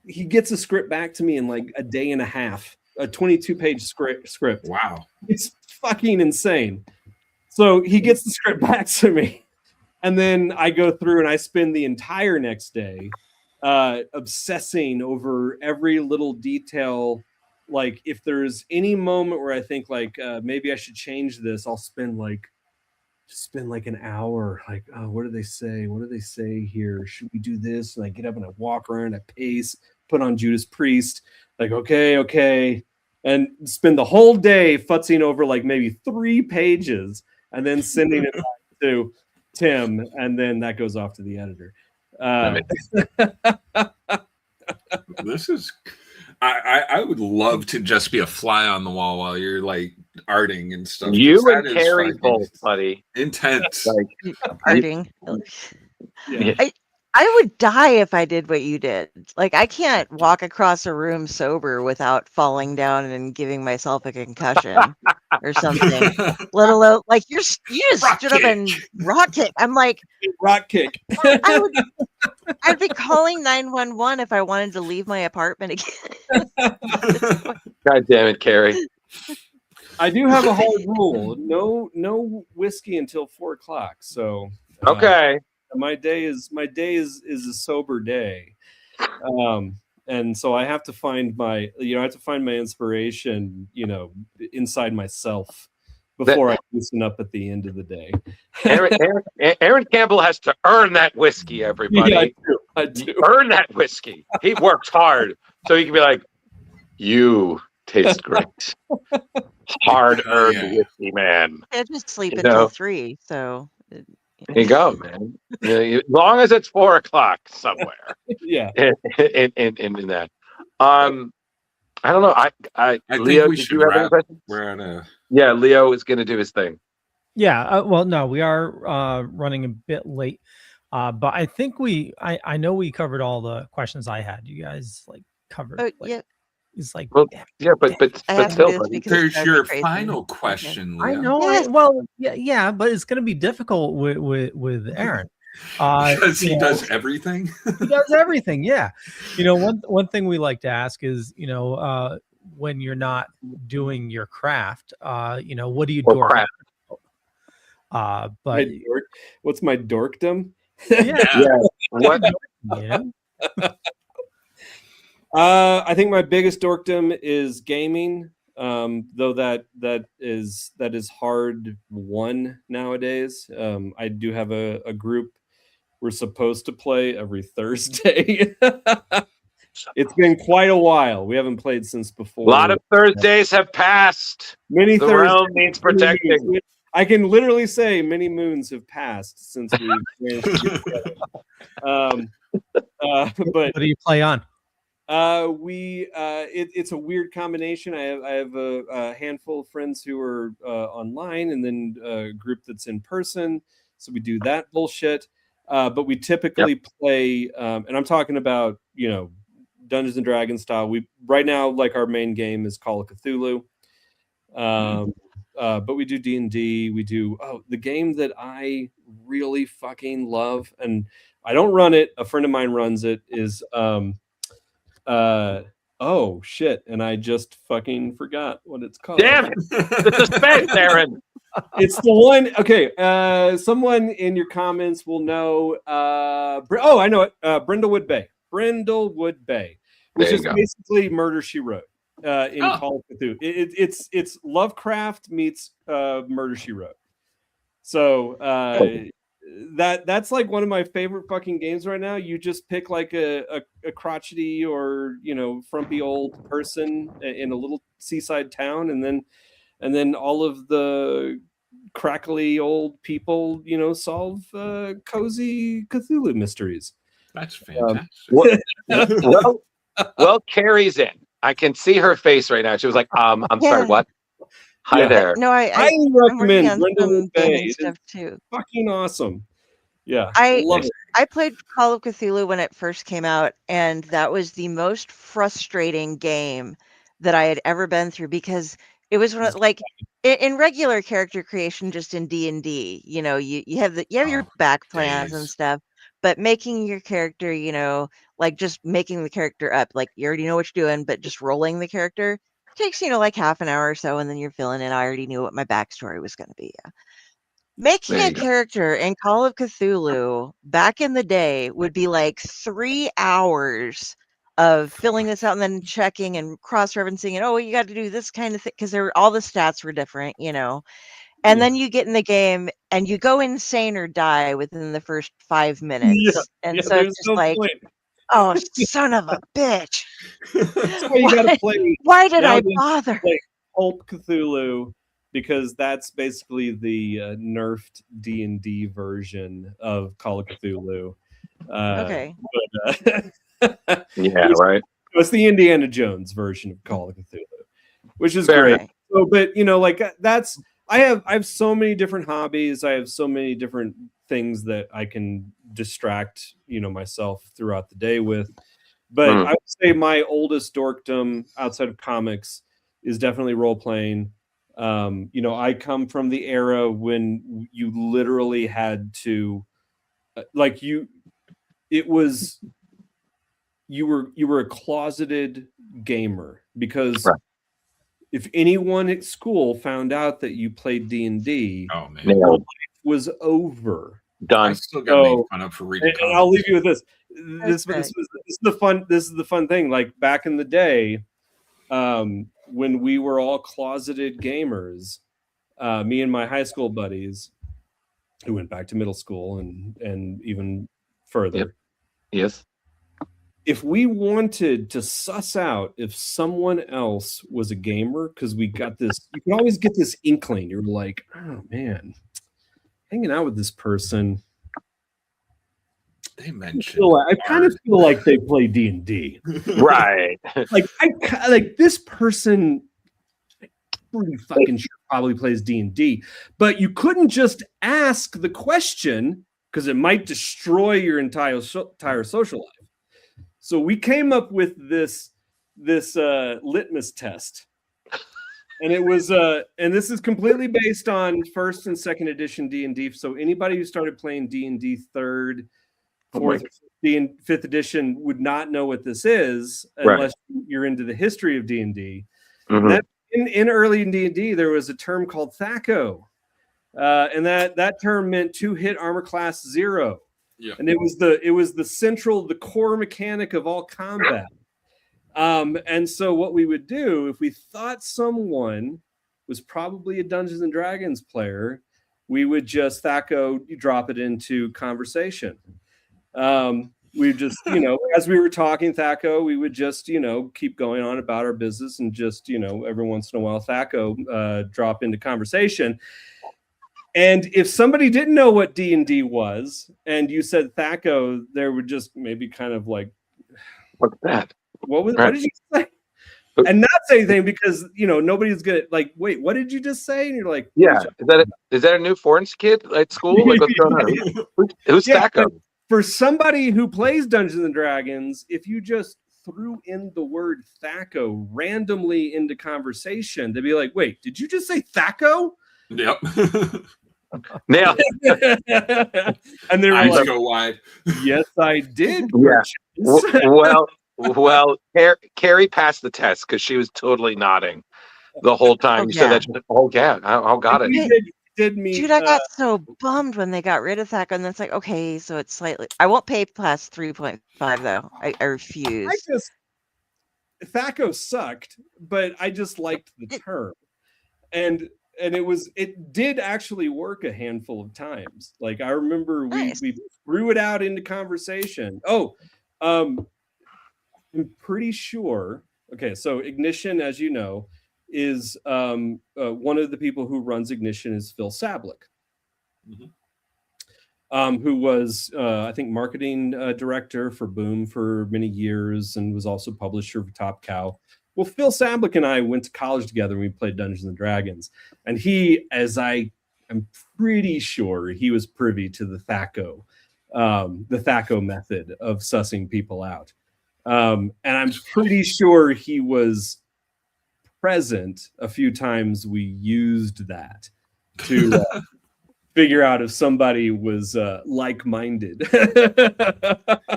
he gets a script back to me in like a day and a half, a 22-page script. Wow. It's fucking insane. So he gets the script back to me. And then I go through and I spend the entire next day obsessing over every little detail. Like if there's any moment where I think like maybe I should change this, I'll spend like an hour. Like, oh, what do they say? What do they say here? Should we do this? And I get up and I walk around, I pace, put on Judas Priest. Like, okay. And spend the whole day futzing over like maybe 3 pages and then sending it back to Tim, and then that goes off to the editor. This is, I would love to just be a fly on the wall while you're like arting and stuff. You and Kari both, buddy. Intense. Like Arting. Yeah. I would die if I did what you did. Like, I can't walk across a room sober without falling down and giving myself a concussion or something. Let alone, like, you just stood up and rock kick. I'm like, rock kick. I'd be calling 911 if I wanted to leave my apartment again. God damn it, Kari. I do have a hard rule: no whiskey until 4:00. So Okay. my day is a sober day, and so I have to find my inspiration, inside myself before I loosen up at the end of the day. Aaron Campbell has to earn that whiskey, everybody. Yeah, I do. Earn that whiskey. He works hard so he can be like, you taste great. Hard-earned whiskey, man. I just sleep until 3, so... There you go, man. As long as it's 4:00 somewhere. Yeah. In that. I don't know. I Leo, think we did should you have any wrap. questions? We're at a. Yeah, Leo is going to do his thing. Yeah. Well, no, we are running a bit late, but I think I know we covered all the questions I had. You guys covered. Oh, yeah. It's like, well, yeah, but still, there's your final question, Leo. I know. Yes. Yeah, but it's going to be difficult with Aaron. Because he does everything. He does everything. Yeah. One thing we like to ask is, when you're not doing your craft, what do you do? But what's my dorkdom? Yeah. What? Yeah. I think my biggest dorkdom is gaming. Though that is hard won nowadays. I do have a group we're supposed to play every Thursday. It's been quite a while. We haven't played since before. A lot of Thursdays have passed. Many the Thursdays realm needs protecting. I can literally say many moons have passed since we managed to get together. But what do you play on? It's a weird combination. I have a handful of friends who are online, and then a group that's in person. So we do that bullshit. But we typically play, and I'm talking about Dungeons and Dragons style. We right now our main game is Call of Cthulhu. But we do D&D. We do the game that I really fucking love, and I don't run it. A friend of mine runs it. Is oh shit, and I just fucking forgot what it's called. Damn it! The suspense, Aaron. It's the one. Okay, someone in your comments will know. I know it. Brindlewood Bay, which is basically Murder She Wrote in Call of Cthulhu. It's Lovecraft meets Murder She Wrote. So that's one of my favorite fucking games right now. You just pick a crotchety or frumpy old person in a little seaside town, and then all of the crackly old people solve cozy Cthulhu mysteries. That's fantastic. Well, Kari's in. I can see her face right now. She was like, I'm sorry, what? Hi there. No, I highly recommend Brindlewood Bay. Stuff too. Fucking awesome. Yeah, I love it. I played Call of Cthulhu when it first came out, and that was the most frustrating game that I had ever been through, because it was in regular character creation, just in D&D, you have your back plans and stuff, but making your character, just making the character up, you already know what you're doing, but just rolling the character takes, half an hour or so, and then you're filling in. I already knew what my backstory was going to be. Yeah. Making a character in Call of Cthulhu back in the day would be 3 hours of filling this out and then checking and cross-referencing, and you got to do this kind of thing, because all the stats were different, and then you get in the game and you go insane or die within the first 5 minutes. So it's just oh, son of a bitch. That's why you gotta play. Why did I bother? Play Pulp Cthulhu, because that's basically the nerfed D&D version of Call of Cthulhu. Okay. But, yeah, right. It's the Indiana Jones version of Call of Cthulhu, which is Fair great. So, but that's I have so many different hobbies. I have so many different things that I can distract myself throughout the day with. But I would say my oldest dorkdom outside of comics is definitely role playing. I come from the era when you literally had to you were a closeted gamer, because if anyone at school found out that you played D&D, Oh man, Nailed. your life was over. I Done. still got made So, fun of for reading. and I'll leave you with this. This Okay. is the fun thing. Like back in the day, when we were all closeted gamers, me and my high school buddies, who went back to middle school and even further. Yep. Yes. If we wanted to suss out if someone else was a gamer, because we got this, you can always get this inkling. You're like, oh man, hanging out with this person. They mentioned. I kind of feel like they play D&D. Right. Like this person, pretty fucking sure probably plays D&D, but you couldn't just ask the question because it might destroy your entire social life. So we came up with this litmus test, and it was and this is completely based on first and second edition D&D. So anybody who started playing D&D third, fourth, and fifth edition would not know what this is unless you're into the history of D&D. Mhm. In early D&D, there was a term called THAC0, and that term meant 2-hit armor class 0. Yeah. And it was the core mechanic of all combat. And so what we would do if we thought someone was probably a Dungeons and Dragons player, we would just THAC0 drop it into conversation. We just, as we were talking THAC0, we would just, keep going on about our business and just, every once in a while THAC0 drop into conversation. And if somebody didn't know what D&D was, and you said THAC0, there would just maybe kind of like, what's that? What did you say? And not say anything because nobody's gonna like, wait, what did you just say? And you're like, yeah, is that a new foreign kid at school? Like, what's going on? Who's THAC0? For somebody who plays Dungeons and Dragons, if you just threw in the word THAC0 randomly into conversation, they'd be like, wait, did you just say THAC0? Yep. Nailed. And they were Eyes like, go wide. yes, I did. Yeah. Well, Kari passed the test because she was totally nodding the whole time. You said that. Oh yeah. I got it. Dude, I got so bummed when they got rid of THAC0, and it's like, okay, so it's slightly. I won't pay past 3.5 though. I refuse. THAC0 sucked, but I just liked the term, and it did actually work a handful of times. Like I remember we threw it out into conversation. I'm pretty sure. Okay, so Ignition, as you know, is one of the people who runs Ignition is Phil Sablick, who was I think marketing director for Boom for many years and was also publisher for Top Cow. Well, Phil Sablick and I went to college together and we played Dungeons and Dragons, and he, as I am pretty sure, he was privy to the THAC0 method of sussing people out, and I'm pretty sure he was present a few times. We used that to figure out if somebody was like-minded.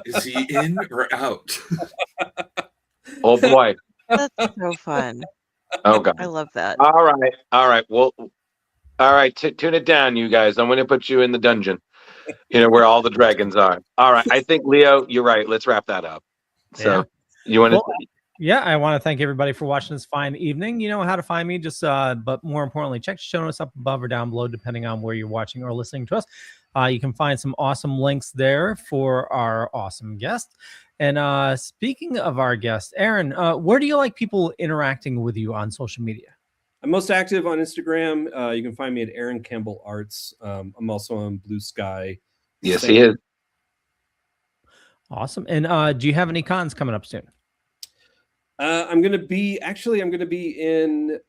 Is he in or out? Oh boy. That's so fun. Oh god. I love that. All right. Well, all right. Tune it down, you guys. I'm going to put you in the dungeon, where all the dragons are. All right. I think, Leo, you're right. Let's wrap that up. So you want to... Yeah, I want to thank everybody for watching this fine evening. You know how to find me, but more importantly, check the show notes up above or down below, depending on where you're watching or listening to us. You can find some awesome links there for our awesome guest. And speaking of our guest, Aaron, where do you like people interacting with you on social media? I'm most active on Instagram. You can find me at Aaron Campbell Arts. I'm also on Blue Sky. Yes, he is. Awesome. And do you have any cons coming up soon? I'm going to be in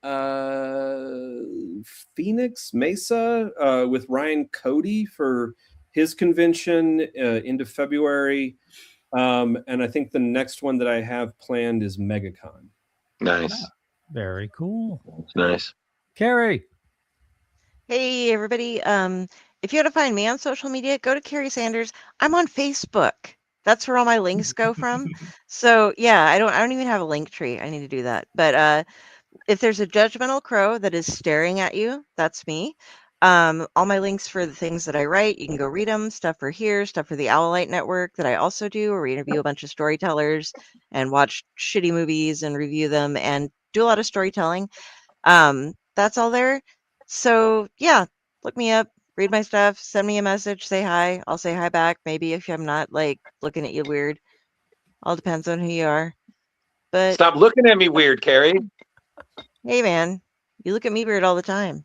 Phoenix Mesa with Ryan Cody for his convention into February. And I think the next one that I have planned is MegaCon. Nice. Very cool. That's nice. Kari. Hey, everybody. If you want to find me on social media, go to Kari Sanders. I'm on Facebook. That's where all my links go from. So yeah, I don't even have a link tree. I need to do that. But if there's a judgmental crow that is staring at you, that's me. All my links for the things that I write, you can go read them. Stuff for here, stuff for the Owlite Network that I also do, where we interview a bunch of storytellers and watch shitty movies and review them and do a lot of storytelling. That's all there. So yeah, look me up, read my stuff, send me a message, say hi. I'll say hi back. Maybe if I'm not like looking at you weird. All depends on who you are. But Stop looking at me weird, Kari. hey, man, you look at me weird all the time.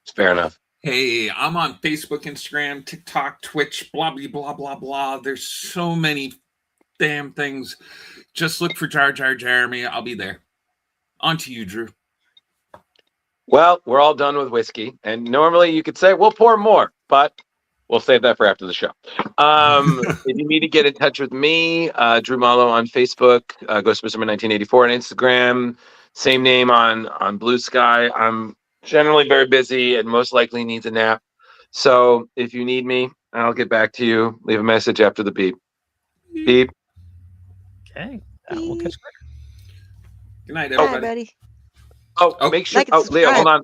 It's fair enough. Hey, I'm on Facebook, Instagram, TikTok, Twitch, blah, blah, blah, blah, blah. There's so many damn things. Just look for Jar Jar Jeremy. I'll be there. On to you, Drew. Well, we're all done with whiskey. And normally you could say, we'll pour more, but we'll save that for after the show. If you need to get in touch with me, Drew Mollo on Facebook, Ghostbusters 1984 on Instagram, same name on Blue Sky. I'm generally very busy and most likely needs a nap. So if you need me, I'll get back to you. Leave a message after the beep. Beep. Okay. We'll catch you later. Good night, Bye, everybody. buddy. Oh, make sure. Like and Oh, Leo, hold on.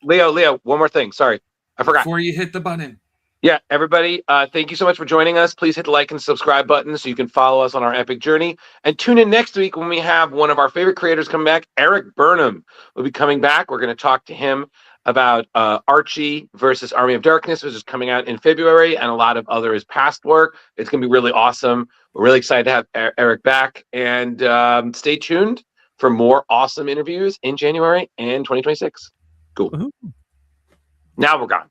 Leo, one more thing. Sorry, I forgot. Before you hit the button. Yeah, everybody, thank you so much for joining us. Please hit the like and subscribe button so you can follow us on our epic journey. And tune in next week when we have one of our favorite creators come back, Eric Burnham will be coming back. We're going to talk to him about Archie versus Army of Darkness, which is coming out in February, and a lot of other his past work. It's going to be really awesome. We're really excited to have Eric back. And stay tuned for more awesome interviews in January and 2026. Cool. Woohoo. Now we're gone.